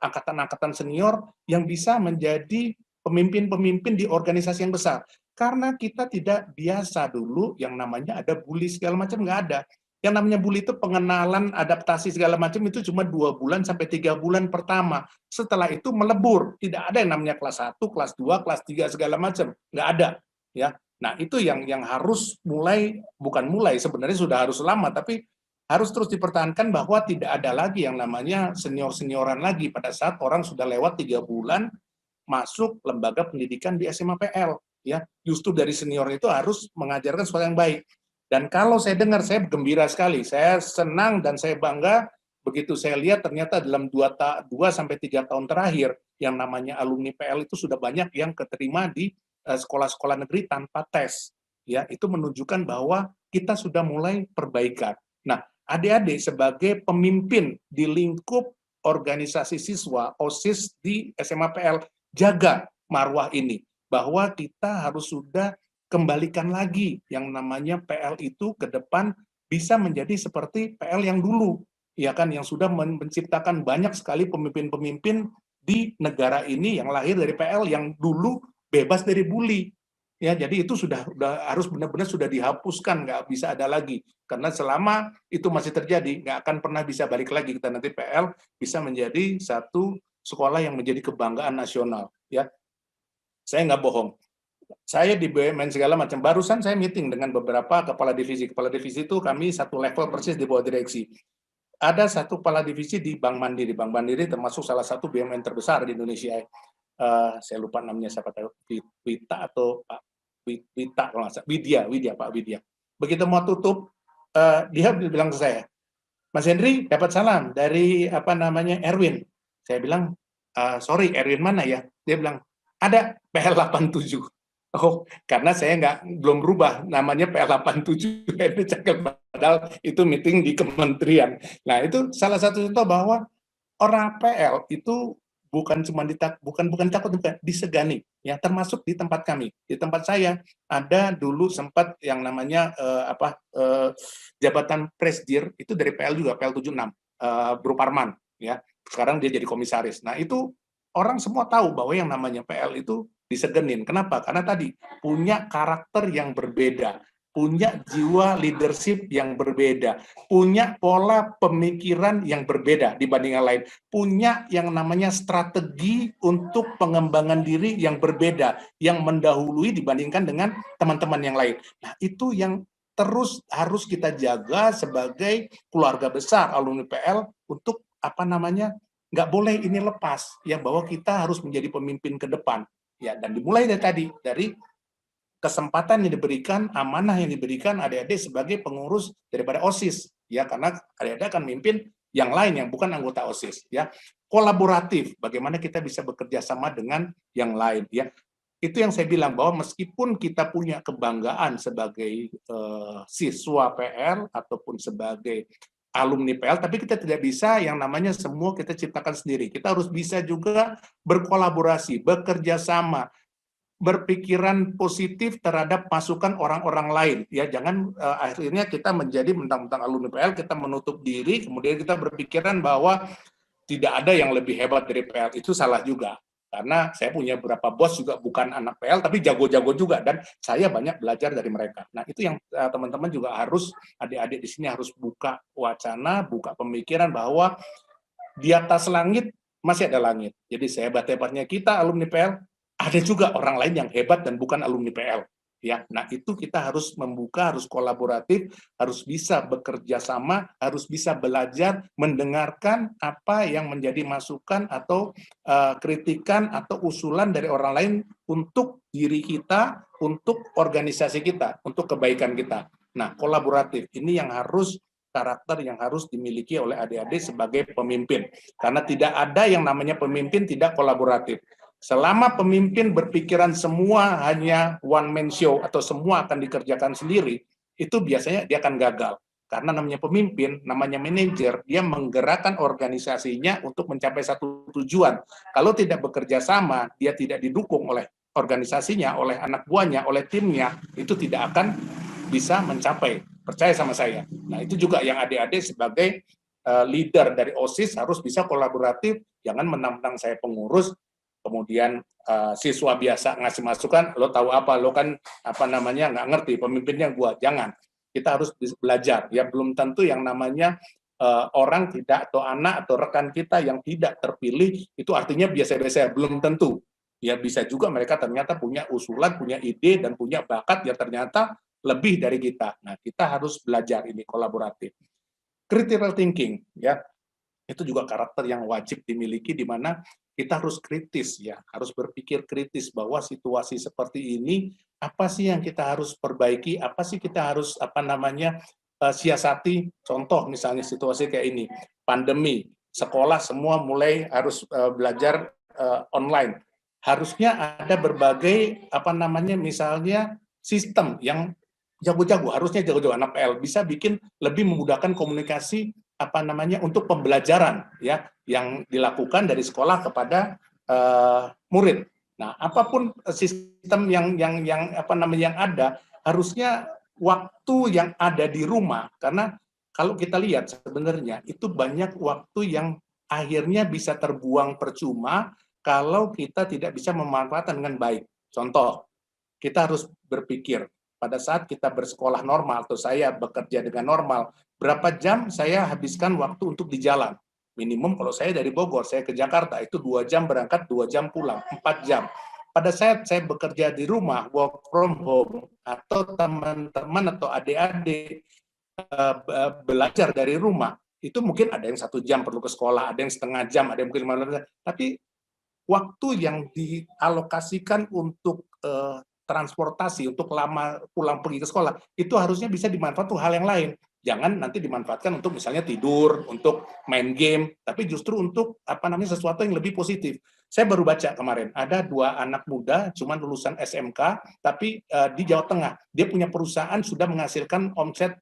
angkatan-angkatan senior yang bisa menjadi pemimpin-pemimpin di organisasi yang besar. Karena kita tidak biasa dulu yang namanya ada bully segala macam, nggak ada. Yang namanya bully itu pengenalan, adaptasi segala macam itu cuma 2 bulan sampai 3 bulan pertama. Setelah itu melebur, tidak ada yang namanya kelas 1, kelas 2, kelas 3 segala macam, nggak ada, ya. Nah, itu yang harus sebenarnya sudah harus lama, tapi harus terus dipertahankan bahwa tidak ada lagi yang namanya senior-senioran lagi pada saat orang sudah lewat 3 bulan masuk lembaga pendidikan di SMA PL, ya. Justru dari senior itu harus mengajarkan sesuatu yang baik. Dan kalau saya dengar, saya gembira sekali, saya senang dan saya bangga begitu saya lihat ternyata dalam 2-3 tahun terakhir yang namanya alumni PL itu sudah banyak yang keterima di sekolah-sekolah negeri tanpa tes. Ya, itu menunjukkan bahwa kita sudah mulai perbaikan. Nah, adik-adik sebagai pemimpin di lingkup organisasi siswa OSIS di SMA PL, jaga marwah ini bahwa kita harus sudah kembalikan lagi yang namanya PL itu ke depan bisa menjadi seperti PL yang dulu, ya kan, yang sudah menciptakan banyak sekali pemimpin-pemimpin di negara ini yang lahir dari PL yang dulu bebas dari bully. Ya, jadi itu sudah harus benar-benar sudah dihapuskan, nggak bisa ada lagi. Karena selama itu masih terjadi, nggak akan pernah bisa balik lagi kita nanti PL bisa menjadi satu sekolah yang menjadi kebanggaan nasional. Ya, saya nggak bohong. Saya di BUMN segala macam, barusan saya meeting dengan beberapa kepala divisi. Kepala divisi itu kami satu level persis di bawah direksi. Ada satu kepala divisi di Bank Mandiri. Bank Mandiri termasuk salah satu BUMN terbesar di Indonesia. Saya lupa namanya siapa tahu, Wita atau Pak Wita, kalau nggak salah, Pak Widya. Begitu mau tutup, dia bilang ke saya, Mas Henry dapat salam dari Erwin. Saya bilang, sorry, Erwin mana ya? Dia bilang, Ada PL 87. Oh, karena saya belum berubah namanya PL 87 padahal itu meeting di kementerian. Nah, itu salah satu contoh bahwa orang PL itu bukan cuma bukan takut, bukan disegani, ya, termasuk di tempat kami. Di tempat saya ada dulu sempat yang namanya jabatan presdir itu dari PL juga, PL 76, Bro Parman, ya. Sekarang dia jadi komisaris. Nah, itu orang semua tahu bahwa yang namanya PL itu disegenin. Kenapa? Karena tadi punya karakter yang berbeda, punya jiwa leadership yang berbeda, punya pola pemikiran yang berbeda dibanding yang lain, punya yang namanya strategi untuk pengembangan diri yang berbeda, yang mendahului dibandingkan dengan teman-teman yang lain. Nah, itu yang terus harus kita jaga sebagai keluarga besar alumni PL untuk nggak boleh ini lepas, ya, bahwa kita harus menjadi pemimpin ke depan. Ya, dan dimulai dari kesempatan yang diberikan, amanah yang diberikan adik-adik sebagai pengurus daripada OSIS, ya, karena adik-adik akan memimpin yang lain yang bukan anggota OSIS, ya. Kolaboratif, bagaimana kita bisa bekerja sama dengan yang lain, ya. Itu yang saya bilang bahwa meskipun kita punya kebanggaan sebagai siswa PL ataupun sebagai alumni PL, tapi kita tidak bisa yang namanya semua kita ciptakan sendiri. Kita harus bisa juga berkolaborasi, bekerja sama, berpikiran positif terhadap masukan orang-orang lain. Ya, jangan akhirnya kita menjadi mentang-mentang alumni PL, kita menutup diri, kemudian kita berpikiran bahwa tidak ada yang lebih hebat dari PL. Itu salah juga. Karena saya punya beberapa bos juga bukan anak PL, tapi jago-jago juga, dan saya banyak belajar dari mereka. Nah, itu yang teman-teman juga harus, adik-adik di sini harus buka wacana, buka pemikiran bahwa di atas langit masih ada langit. Jadi sehebat-hebatnya kita alumni PL, ada juga orang lain yang hebat dan bukan alumni PL. Ya, nah itu kita harus membuka, harus kolaboratif, harus bisa bekerja sama, harus bisa belajar, mendengarkan apa yang menjadi masukan atau kritikan atau usulan dari orang lain untuk diri kita, untuk organisasi kita, untuk kebaikan kita. Nah, kolaboratif ini yang harus karakter yang harus dimiliki oleh adik-adik sebagai pemimpin. Karena tidak ada yang namanya pemimpin tidak kolaboratif. Selama pemimpin berpikiran semua hanya one man show atau semua akan dikerjakan sendiri, itu biasanya dia akan gagal. Karena namanya pemimpin, namanya manajer, dia menggerakkan organisasinya untuk mencapai satu tujuan. Kalau tidak bekerja sama, dia tidak didukung oleh organisasinya, oleh anak buahnya, oleh timnya, itu tidak akan bisa mencapai. Percaya sama saya. Nah, itu juga yang adik-adik sebagai leader dari OSIS harus bisa kolaboratif, jangan menantang saya pengurus, kemudian siswa biasa ngasih masukan, lo tahu apa, lo kan nggak ngerti, pemimpinnya gua. Jangan, kita harus belajar. Ya, belum tentu yang namanya orang tidak atau anak atau rekan kita yang tidak terpilih itu artinya biasa-biasa, belum tentu. Ya, bisa juga mereka ternyata punya usulan, punya ide dan punya bakat yang ternyata lebih dari kita. Nah, kita harus belajar ini kolaboratif. Critical thinking, ya, itu juga karakter yang wajib dimiliki, di mana kita harus kritis, ya, harus berpikir kritis bahwa situasi seperti ini apa sih yang kita harus perbaiki, apa sih kita harus siasati. Contoh misalnya situasi kayak ini, pandemi, sekolah semua mulai harus belajar online. Harusnya ada berbagai misalnya sistem yang jago-jago, harusnya jago-jago anak PL bisa bikin lebih memudahkan komunikasi untuk pembelajaran, ya, yang dilakukan dari sekolah kepada murid. Nah, apapun sistem yang ada, harusnya waktu yang ada di rumah, karena kalau kita lihat sebenarnya itu banyak waktu yang akhirnya bisa terbuang percuma kalau kita tidak bisa memanfaatkan dengan baik. Contoh, kita harus berpikir pada saat kita bersekolah normal atau saya bekerja dengan normal, berapa jam saya habiskan waktu untuk di jalan? Minimum kalau saya dari Bogor, saya ke Jakarta, itu 2 jam berangkat, 2 jam pulang, 4 jam. Pada saat saya bekerja di rumah, work from home, atau teman-teman atau adik-adik belajar dari rumah, itu mungkin ada yang 1 jam perlu ke sekolah, ada yang setengah jam, ada yang mungkin 15 jam. Tapi waktu yang dialokasikan untuk transportasi, untuk lama pulang pergi ke sekolah, itu harusnya bisa dimanfaatkan untuk hal yang lain. Jangan nanti dimanfaatkan untuk misalnya tidur, untuk main game, tapi justru untuk sesuatu yang lebih positif. Saya baru baca kemarin, ada 2 anak muda, cuman lulusan SMK, tapi di Jawa Tengah, dia punya perusahaan sudah menghasilkan omset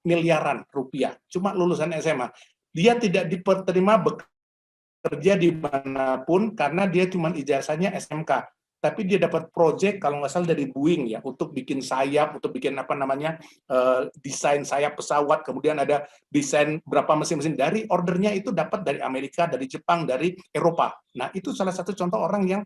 miliaran rupiah, cuma lulusan SMA. Dia tidak diterima bekerja dimanapun karena dia cuma ijazahnya SMK. Tapi dia dapat proyek kalau nggak salah dari Boeing ya, untuk bikin sayap, untuk bikin desain sayap pesawat, kemudian ada desain berapa mesin-mesin, dari ordernya itu dapat dari Amerika, dari Jepang, dari Eropa. Nah itu salah satu contoh orang yang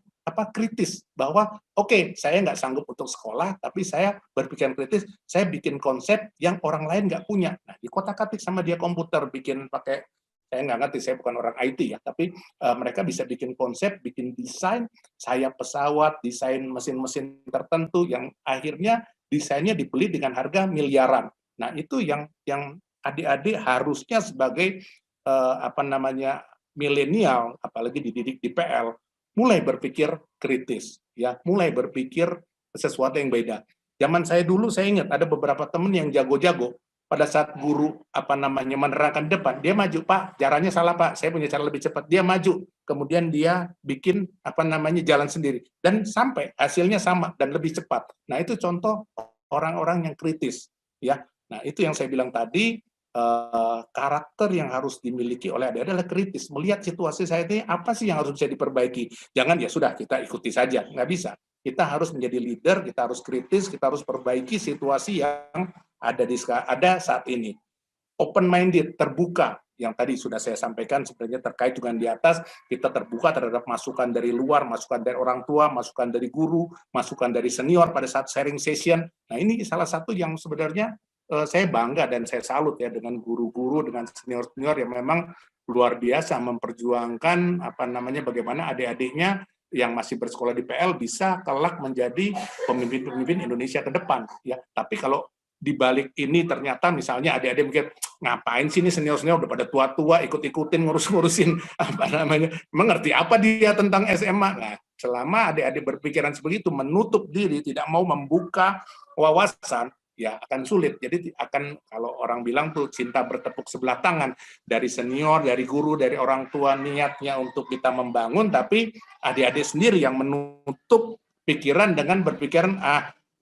kritis, bahwa oke, saya nggak sanggup untuk sekolah, tapi saya berpikiran kritis, saya bikin konsep yang orang lain nggak punya. Nah di kotak-katik sama dia komputer, bikin pakai, saya nggak ngerti, saya bukan orang IT ya, tapi mereka bisa bikin konsep, bikin desain sayap pesawat, desain mesin-mesin tertentu yang akhirnya desainnya dibeli dengan harga miliaran. Nah itu yang adik-adik harusnya sebagai milenial, apalagi dididik di PL, mulai berpikir kritis, ya, mulai berpikir sesuatu yang beda. Zaman saya dulu, saya ingat ada beberapa teman yang jago-jago. Pada saat guru menerangkan depan, dia maju, Pak, caranya salah Pak, saya punya cara lebih cepat. Dia maju, kemudian dia bikin jalan sendiri, dan sampai hasilnya sama dan lebih cepat. Nah itu contoh orang-orang yang kritis, ya. Nah itu yang saya bilang tadi, karakter yang harus dimiliki oleh adik-adik adalah kritis, melihat situasi saya ini apa sih yang harus bisa diperbaiki. Jangan ya sudah kita ikuti saja, nggak bisa. Kita harus menjadi leader, kita harus kritis, kita harus perbaiki situasi yang ada saat ini. Open minded, terbuka, yang tadi sudah saya sampaikan sebenarnya terkait dengan di atas, kita terbuka terhadap masukan dari luar, masukan dari orang tua, masukan dari guru, masukan dari senior pada saat sharing session. Nah ini salah satu yang sebenarnya saya bangga dan saya salut ya dengan guru-guru, dengan senior-senior yang memang luar biasa memperjuangkan bagaimana adik-adiknya yang masih bersekolah di PL bisa kelak menjadi pemimpin-pemimpin Indonesia ke depan, ya. Tapi kalau di balik ini ternyata misalnya adik-adik mikir, ngapain sih ini senior-senior udah pada tua-tua ikut-ikutin ngurus-ngurusin mengerti apa dia tentang SMA. Nah, selama adik-adik berpikiran seperti itu, menutup diri, tidak mau membuka wawasan, ya akan sulit. Jadi kalau orang bilang tuh cinta bertepuk sebelah tangan, dari senior, dari guru, dari orang tua niatnya untuk kita membangun, tapi adik-adik sendiri yang menutup pikiran dengan berpikiran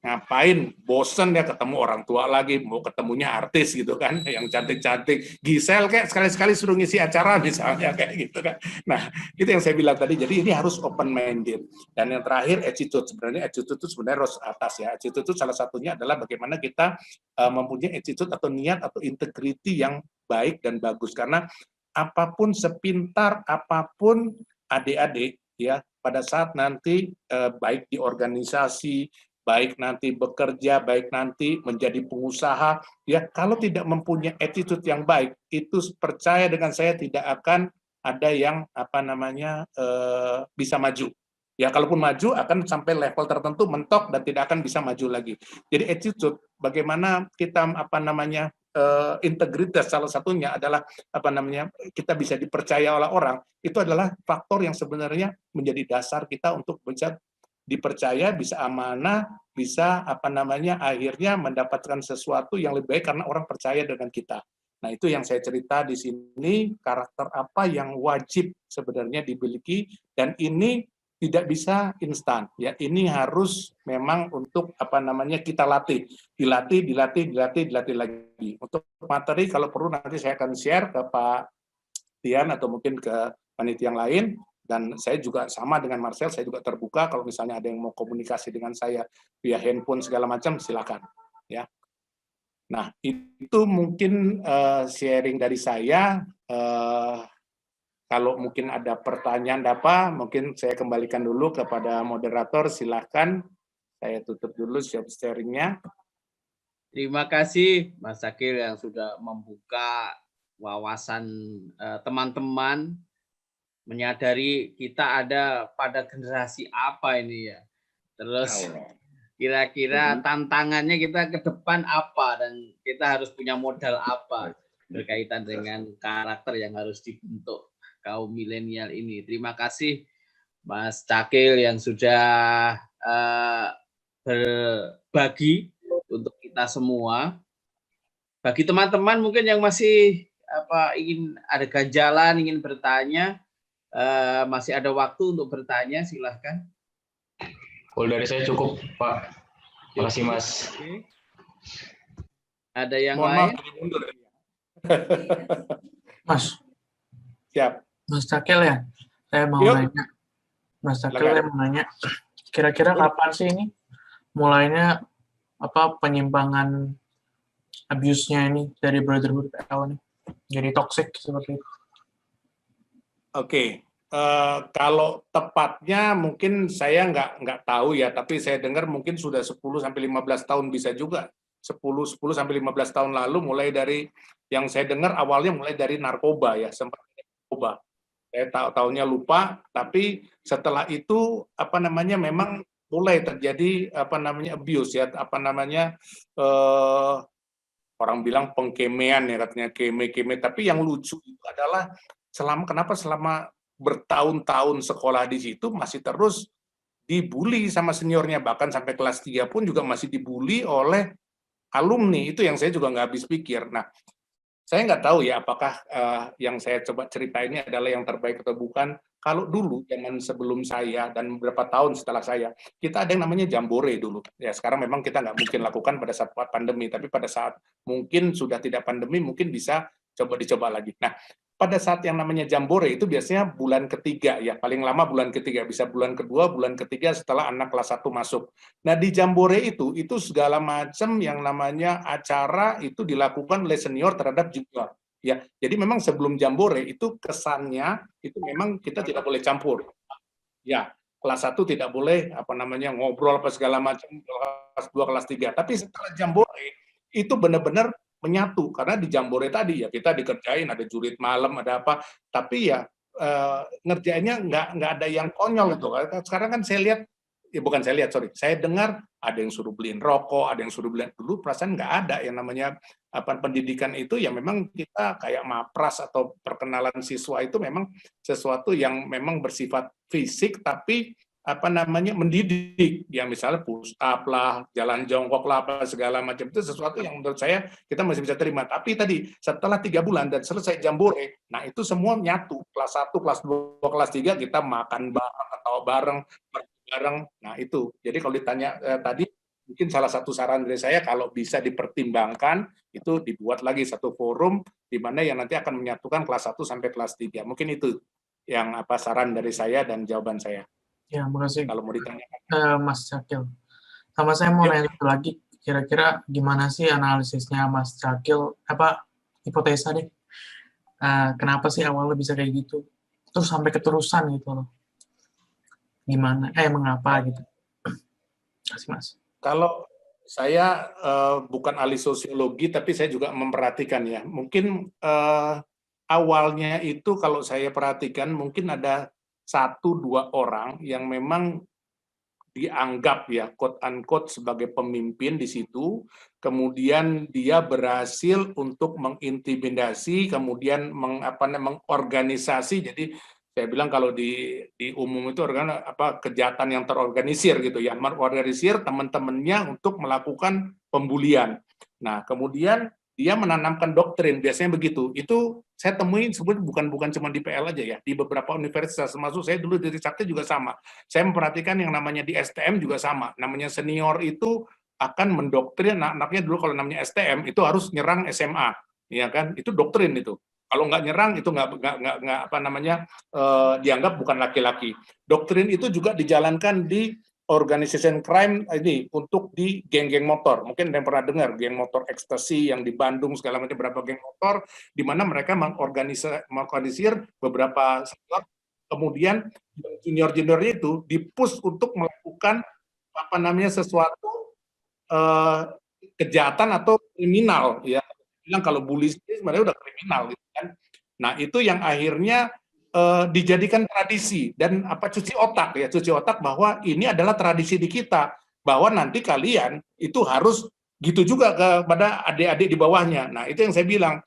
ngapain, bosen ya ketemu orang tua lagi, mau ketemunya artis gitu kan, yang cantik-cantik, Gisel kayak sekali-sekali suruh ngisi acara misalnya kayak gitu kan. Nah itu yang saya bilang tadi, jadi ini harus open minded. Dan yang terakhir attitude, sebenarnya attitude itu sebenarnya harus atas ya. Attitude itu salah satunya adalah bagaimana kita mempunyai attitude atau niat atau integrity yang baik dan bagus, karena apapun sepintar apapun adik-adik ya, pada saat nanti baik di organisasi, baik nanti bekerja, baik nanti menjadi pengusaha, ya kalau tidak mempunyai attitude yang baik, itu percaya dengan saya tidak akan ada yang bisa maju. Ya kalaupun maju akan sampai level tertentu mentok dan tidak akan bisa maju lagi. Jadi attitude, bagaimana kita integritas, salah satunya adalah kita bisa dipercaya oleh orang, itu adalah faktor yang sebenarnya menjadi dasar kita untuk bisa dipercaya, bisa amanah, bisa akhirnya mendapatkan sesuatu yang lebih baik karena orang percaya dengan kita. Nah, itu yang saya cerita di sini, karakter apa yang wajib sebenarnya dimiliki, dan ini tidak bisa instan ya. Ini harus memang untuk kita dilatih lagi. Untuk materi kalau perlu nanti saya akan share ke Pak Tian atau mungkin ke panitia yang lain. Dan saya juga sama dengan Marcel, saya juga terbuka kalau misalnya ada yang mau komunikasi dengan saya via handphone segala macam, silakan ya. Nah, itu mungkin sharing dari saya. Kalau mungkin ada pertanyaan mungkin saya kembalikan dulu kepada moderator, silakan. Saya tutup dulu sharingnya. Terima kasih Mas Sakil yang sudah membuka wawasan teman-teman, menyadari kita ada pada generasi apa ini ya. Terus kira-kira tantangannya kita ke depan apa, dan kita harus punya modal apa berkaitan dengan karakter yang harus dibentuk kaum milenial ini. Terima kasih Mas Cakil yang sudah berbagi untuk kita semua. Bagi teman-teman mungkin yang masih ingin ada ganjalan, ingin bertanya, masih ada waktu untuk bertanya, silahkan. Kalau dari saya cukup, Pak. Makasih, Mas. Oke. Ada yang Mohon lain? maaf, jadi mundur. Mas, Siap. Mas Cakil ya, saya mau Yuk. nanya. Mas Cakil, Silakan. saya mau nanya, kira-kira kapan sih ini mulainya penyimpangan abuse-nya ini dari Brotherhood PL ini? Jadi toxic seperti itu. Oke. Kalau tepatnya mungkin saya nggak tahu ya, tapi saya dengar mungkin sudah 10-15 tahun bisa juga. 10-15 tahun lalu mulai dari yang saya dengar awalnya mulai dari narkoba ya, sempat narkoba. Saya tahunya lupa, tapi setelah itu memang mulai terjadi abuse ya, orang bilang pengkemean ya, katanya keme-keme, tapi yang lucu itu adalah kenapa selama bertahun-tahun sekolah di situ masih terus dibully sama seniornya, bahkan sampai kelas 3 pun juga masih dibully oleh alumni. Itu yang saya juga nggak habis pikir. Nah, saya nggak tahu ya apakah yang saya coba cerita ini adalah yang terbaik atau bukan. Kalau dulu, zaman sebelum saya dan beberapa tahun setelah saya, kita ada yang namanya jambore dulu. Ya, sekarang memang kita nggak mungkin lakukan pada saat pandemi, tapi pada saat mungkin sudah tidak pandemi, mungkin bisa dicoba lagi. Nah, pada saat yang namanya jambore itu biasanya bulan ketiga ya, paling lama bulan ketiga, bisa bulan kedua, bulan ketiga setelah anak kelas 1 masuk. Nah, di jambore itu segala macam yang namanya acara itu dilakukan oleh senior terhadap junior. Ya, jadi memang sebelum jambore itu kesannya itu memang kita tidak boleh campur. Ya, kelas 1 tidak boleh ngobrol segala macam, kelas 2, kelas 3. Tapi setelah jambore itu benar-benar menyatu, karena di jambore tadi ya kita dikerjain, ada jurit malam, ada apa, tapi ya ngerjainnya nggak ada yang konyol itu. Sekarang kan saya lihat, saya dengar ada yang suruh beliin rokok, ada yang suruh beliin, dulu perasaan nggak ada yang namanya pendidikan itu, ya memang kita kayak mapras atau perkenalan siswa itu memang sesuatu yang memang bersifat fisik, tapi mendidik, yang misalnya push up lah, jalan jongkok lah, apa segala macam, itu sesuatu yang menurut saya kita masih bisa terima. Tapi tadi setelah 3 bulan dan selesai jambore, nah itu semua nyatu, kelas 1, kelas 2, kelas 3 kita makan bareng, ketawa bareng, bareng. Nah itu, jadi kalau ditanya tadi, mungkin salah satu saran dari saya kalau bisa dipertimbangkan itu dibuat lagi satu forum di mana yang nanti akan menyatukan kelas 1 sampai kelas 3. Mungkin itu yang saran dari saya dan jawaban saya. Ya, makasih. Kalau mau ditanya, Mas Cakil. Sama saya mau nanya satu lagi, kira-kira gimana sih analisisnya Mas Cakil, hipotesa deh, kenapa sih awalnya bisa kayak gitu, terus sampai keterusan gitu loh, gimana, mengapa gitu. Makasih, Mas. Kalau saya bukan ahli sosiologi, tapi saya juga memperhatikan ya, mungkin awalnya itu kalau saya perhatikan mungkin ada 1-2 orang yang memang dianggap ya quote unquote sebagai pemimpin di situ, kemudian dia berhasil untuk mengintimidasi, kemudian mengorganisasi. Jadi saya bilang kalau di umum itu kejahatan yang terorganisir gitu ya, mengorganisir teman-temannya untuk melakukan pembulian. Nah, kemudian dia menanamkan doktrin, biasanya begitu. Itu saya temuin sebenarnya bukan cuma di PL aja ya, di beberapa universitas, termasuk saya dulu di Trisakti juga sama. Saya memperhatikan yang namanya di STM juga sama. Namanya senior itu akan mendoktrin anak-anaknya dulu, kalau namanya STM itu harus nyerang SMA, ya kan? Itu doktrin itu. Kalau nggak nyerang itu nggak dianggap bukan laki-laki. Doktrin itu juga dijalankan di organization crime ini untuk di geng-geng motor. Mungkin ada yang pernah dengar geng motor ekstasi yang di Bandung segala macam, beberapa geng motor di mana mereka mengorganisir beberapa sektor, kemudian junior-juniornya itu dipush untuk melakukan sesuatu kejahatan atau kriminal ya. Bilang kalau bully sebenarnya udah kriminal gitu kan. Nah, itu yang akhirnya dijadikan tradisi dan cuci otak bahwa ini adalah tradisi di kita, bahwa nanti kalian itu harus gitu juga kepada adik-adik di bawahnya. Nah, itu yang saya bilang,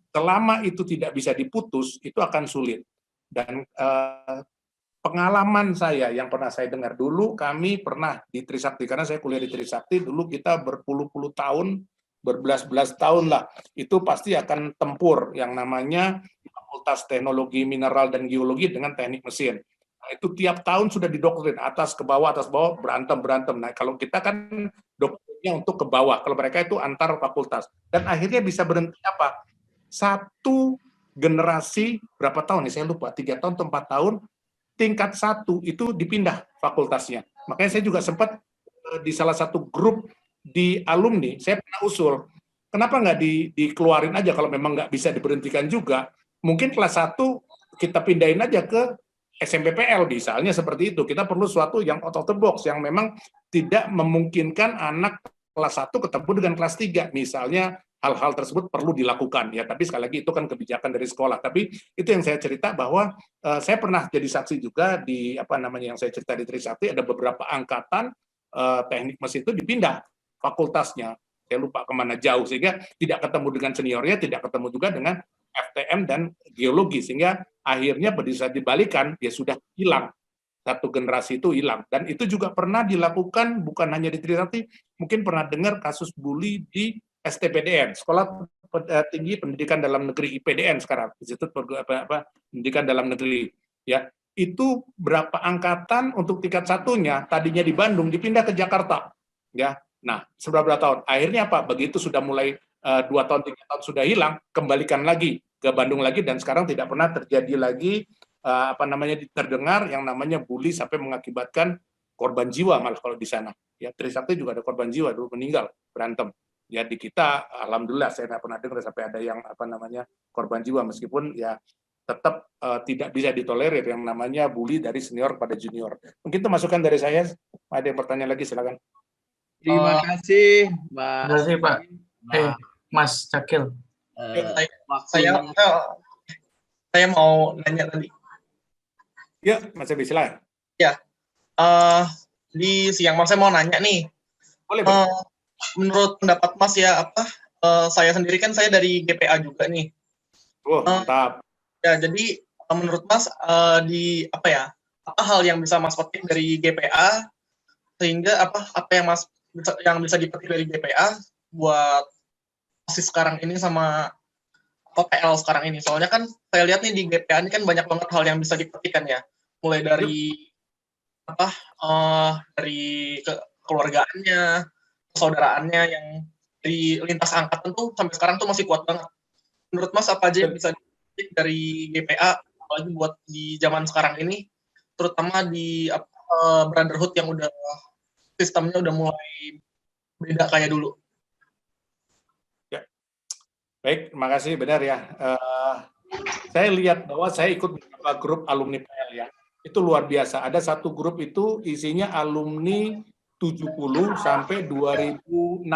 selama itu tidak bisa diputus itu akan sulit. Dan pengalaman saya yang pernah saya dengar dulu, kami pernah di Trisakti, karena saya kuliah di Trisakti dulu, kita berpuluh-puluh tahun berbelas-belas tahun lah, itu pasti akan tempur yang namanya Fakultas Teknologi Mineral dan Geologi dengan Teknik Mesin. Nah, itu tiap tahun sudah didoktrin atas ke bawah, berantem. Nah, kalau kita kan doktrinnya untuk ke bawah, kalau mereka itu antar fakultas. Dan akhirnya bisa berhenti apa? Satu generasi berapa tahun nih? Saya lupa, 3 tahun atau 4 tahun, tingkat 1 itu dipindah fakultasnya. Makanya saya juga sempat di salah satu grup di alumni, saya pernah usul, kenapa nggak dikeluarin aja kalau memang nggak bisa diberhentikan juga, mungkin kelas 1 kita pindahin aja ke SMPPL misalnya seperti itu. Kita perlu suatu yang out of the box, yang memang tidak memungkinkan anak kelas 1 ketemu dengan kelas 3. Misalnya hal-hal tersebut perlu dilakukan ya, tapi sekali lagi itu kan kebijakan dari sekolah. Tapi itu yang saya cerita bahwa saya pernah jadi saksi juga di yang saya cerita di Trisakti, ada beberapa angkatan teknik mesin itu dipindah fakultasnya, saya lupa kemana jauh, sehingga tidak ketemu dengan seniornya, tidak ketemu juga dengan FTM dan geologi, sehingga akhirnya bisa dibalikan, ya sudah hilang, satu generasi itu hilang. Dan itu juga pernah dilakukan, bukan hanya di Trisakti, mungkin pernah dengar kasus bully di STPDN, Sekolah Tinggi Pendidikan Dalam Negeri, IPDN sekarang, Institut Pendidikan Dalam Negeri, ya. Itu berapa angkatan untuk tingkat 1-nya, tadinya di Bandung, dipindah ke Jakarta, ya. Nah, seberapa tahun? Akhirnya apa? Begitu sudah mulai 2 tahun, 3 tahun sudah hilang, kembalikan lagi ke Bandung lagi, dan sekarang tidak pernah terjadi lagi terdengar yang namanya bully sampai mengakibatkan korban jiwa malah kalau di sana. Ya, Trisakti juga ada korban jiwa dulu meninggal berantem. Ya di kita, alhamdulillah saya tidak pernah dengar sampai ada yang korban jiwa, meskipun ya tetap tidak bisa ditolerir yang namanya bully dari senior pada junior. Mungkin itu masukan dari saya. Ada yang bertanya lagi, silakan. Terima kasih, Mas. Terima kasih, Pak. Mas Cakil. Saya mau nanya tadi. Ya, Mas Ebi, silakan. Ya, di siang Mas saya mau nanya nih. Boleh. Menurut pendapat Mas ya, saya sendiri kan saya dari GPA juga nih. Mantap. Ya, jadi menurut Mas apa hal yang bisa Mas petik dari GPA sehingga apa yang bisa dipetik dari GPA buat OSIS sekarang ini sama PL sekarang ini. Soalnya kan saya lihat nih di GPA ini kan banyak banget hal yang bisa dipetikkan ya. Mulai dari dari kekeluargaannya, kesaudaraannya yang di lintas angkatan tuh sampai sekarang tuh masih kuat banget. Menurut Mas apa aja yang bisa dipetik dari GPA apalagi buat di zaman sekarang ini, terutama di brotherhood yang udah sistemnya udah mulai beda kayak dulu. Ya, baik, terima kasih, benar ya. Saya lihat bahwa saya ikut beberapa grup alumni PL ya, itu luar biasa. Ada satu grup itu isinya alumni 70 sampai 2016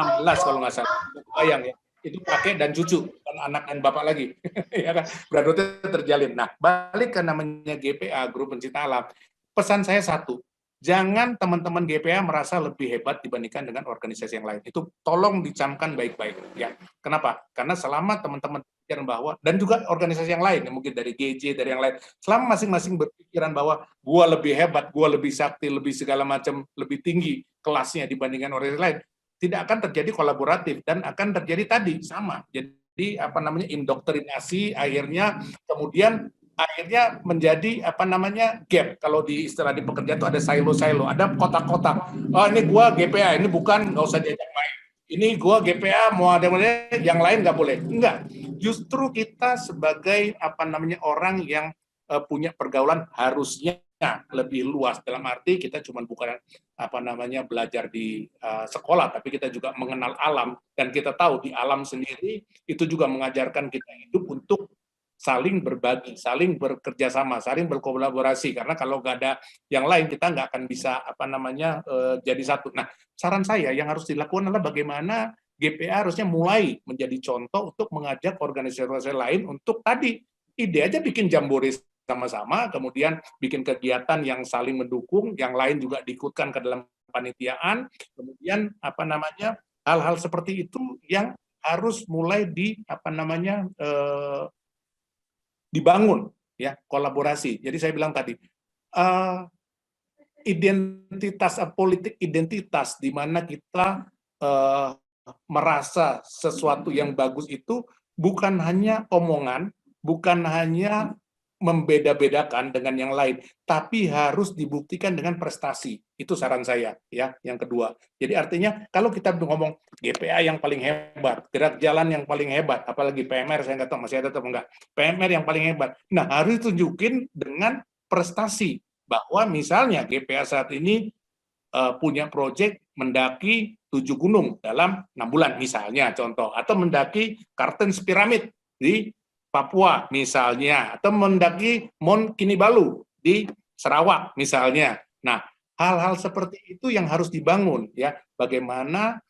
kalau nggak salah. Bayang ya, itu kakek dan cucu, bukan anak dan bapak lagi. Ya kan, brotherhoodnya terjalin. Nah, balik ke namanya GPA, Grup Pencinta Alam. Pesan saya satu, jangan teman-teman GPA merasa lebih hebat dibandingkan dengan organisasi yang lain. Itu tolong dicamkan baik-baik. Ya. Kenapa? Karena selama teman-teman berpikiran bahwa, dan juga organisasi yang lain, mungkin dari GJ, dari yang lain, selama masing-masing berpikiran bahwa gua lebih hebat, gua lebih sakti, lebih segala macam, lebih tinggi kelasnya dibandingkan organisasi lain, tidak akan terjadi kolaboratif dan akan terjadi tadi sama. Jadi indoktrinasi akhirnya menjadi gap. Kalau di istilah di pekerjaan itu ada silo-silo, ada kotak-kotak. Oh, ini gua GPA, ini bukan, nggak usah diajak main. Ini gua GPA, mau ada yang lain nggak boleh. Enggak. Justru kita sebagai orang yang punya pergaulan harusnya lebih luas, dalam arti kita cuma bukan belajar di sekolah, tapi kita juga mengenal alam, dan kita tahu di alam sendiri itu juga mengajarkan kita hidup untuk saling berbagi, saling bekerja sama, saling berkolaborasi, karena kalau nggak ada yang lain kita nggak akan bisa jadi satu. Nah, saran saya yang harus dilakukan adalah bagaimana GPA harusnya mulai menjadi contoh untuk mengajak organisasi lain untuk tadi ide aja bikin jambore sama-sama, kemudian bikin kegiatan yang saling mendukung, yang lain juga diikutkan ke dalam panitiaan, kemudian hal-hal seperti itu yang harus mulai dibangun ya, kolaborasi. Jadi saya bilang tadi identitas politik identitas di mana kita merasa sesuatu yang bagus itu bukan hanya omongan, bukan hanya membeda-bedakan dengan yang lain, tapi harus dibuktikan dengan prestasi. Itu saran saya, ya. Yang kedua. Jadi artinya kalau kita ngomong GPA yang paling hebat, gerak jalan yang paling hebat, apalagi PMR, saya nggak tahu masih ada atau enggak. PMR yang paling hebat. Nah, harus tunjukin dengan prestasi bahwa misalnya GPA saat ini punya proyek mendaki 7 gunung dalam 6 bulan misalnya contoh, atau mendaki Kartens Piramid di Papua misalnya, atau mendaki Mount Kinibalu di Sarawak misalnya. Nah, hal-hal seperti itu yang harus dibangun, ya. Bagaimana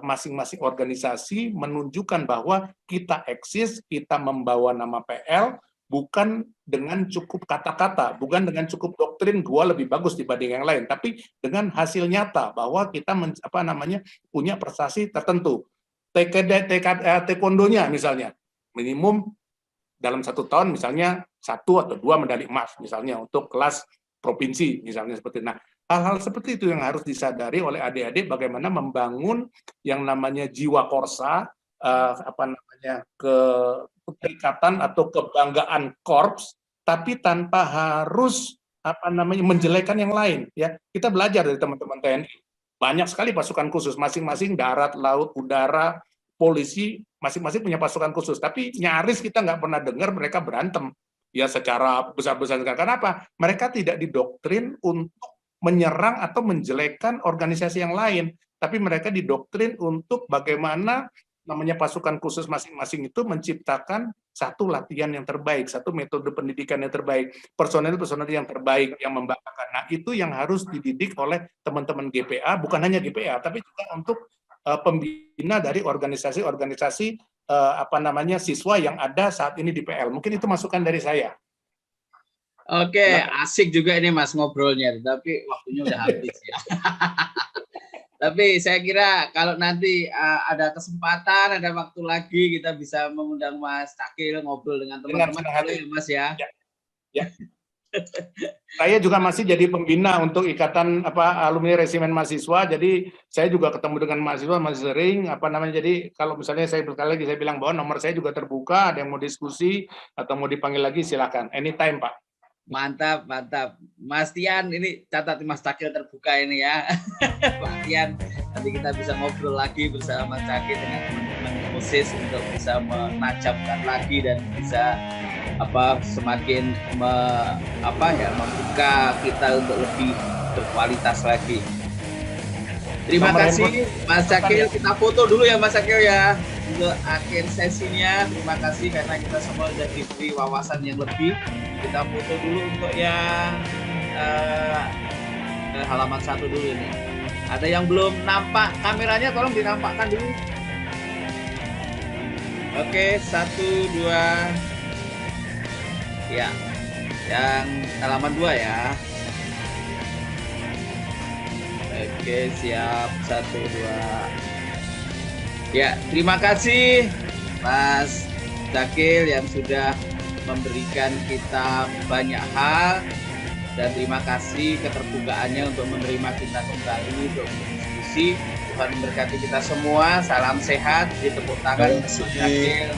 masing-masing organisasi menunjukkan bahwa kita eksis, kita membawa nama PL, bukan dengan cukup kata-kata, bukan dengan cukup doktrin gua lebih bagus dibanding yang lain, tapi dengan hasil nyata bahwa kita punya prestasi tertentu. Taekwondonya misalnya minimum dalam 1 tahun misalnya 1 atau 2 medali emas misalnya untuk kelas provinsi misalnya seperti itu. Nah, hal-hal seperti itu yang harus disadari oleh adik-adik bagaimana membangun yang namanya jiwa korsa, keterikatan atau kebanggaan korps, tapi tanpa harus menjelekan yang lain, ya. Kita belajar dari teman-teman TNI. Banyak sekali pasukan khusus, masing-masing darat, laut, udara, polisi, masing-masing punya pasukan khusus, tapi nyaris kita nggak pernah dengar mereka berantem ya secara besar-besaran. Kenapa? Mereka tidak didoktrin untuk menyerang atau menjelekkan organisasi yang lain, tapi mereka didoktrin untuk bagaimana namanya pasukan khusus masing-masing itu menciptakan satu latihan yang terbaik, satu metode pendidikan yang terbaik, personel-personel yang terbaik yang membanggakan. Nah, itu yang harus dididik oleh teman-teman GPA, bukan hanya GPA, tapi juga untuk pembina dari organisasi-organisasi siswa yang ada saat ini di PL. Mungkin itu masukan dari saya. Oke, asik juga ini Mas ngobrolnya, tapi waktunya udah habis ya. Tapi saya kira kalau nanti ada kesempatan, ada waktu lagi, kita bisa mengundang Mas Cakil ngobrol dengan teman-teman ya Mas ya. Ya. Saya juga masih jadi pembina untuk ikatan alumni resimen mahasiswa. Jadi saya juga ketemu dengan mahasiswa masih sering jadi kalau misalnya saya berkali lagi saya bilang bahwa nomor saya juga terbuka, ada yang mau diskusi atau mau dipanggil lagi silakan anytime Pak. Mantap, mantap. Mas Tian, ini catat Mas Cakil terbuka ini ya. Pak Tian, nanti kita bisa ngobrol lagi bersama Mas Cakil dengan teman-teman OSIS untuk bisa menajamkan lagi dan bisa semakin membuka kita untuk lebih berkualitas lagi. Terima kasih Mas Cakil, kita foto dulu ya Mas Cakil ya untuk akhir sesinya. Terima kasih karena kita semua sudah diberi wawasan yang lebih. Kita foto dulu untuk yang halaman 1 dulu ini. Ada yang belum nampak kameranya, tolong dinampakkan dulu. Oke, 1, 2. Ya, yang halaman 2 ya. Oke, siap. 1, 2. Ya, terima kasih Mas Cakil yang sudah memberikan kita banyak hal, dan terima kasih keterbukaannya untuk menerima kita kembali untuk berdiskusi. Tuhan memberkati kita semua. Salam sehat. Ditepuk tangan Mas Cakil.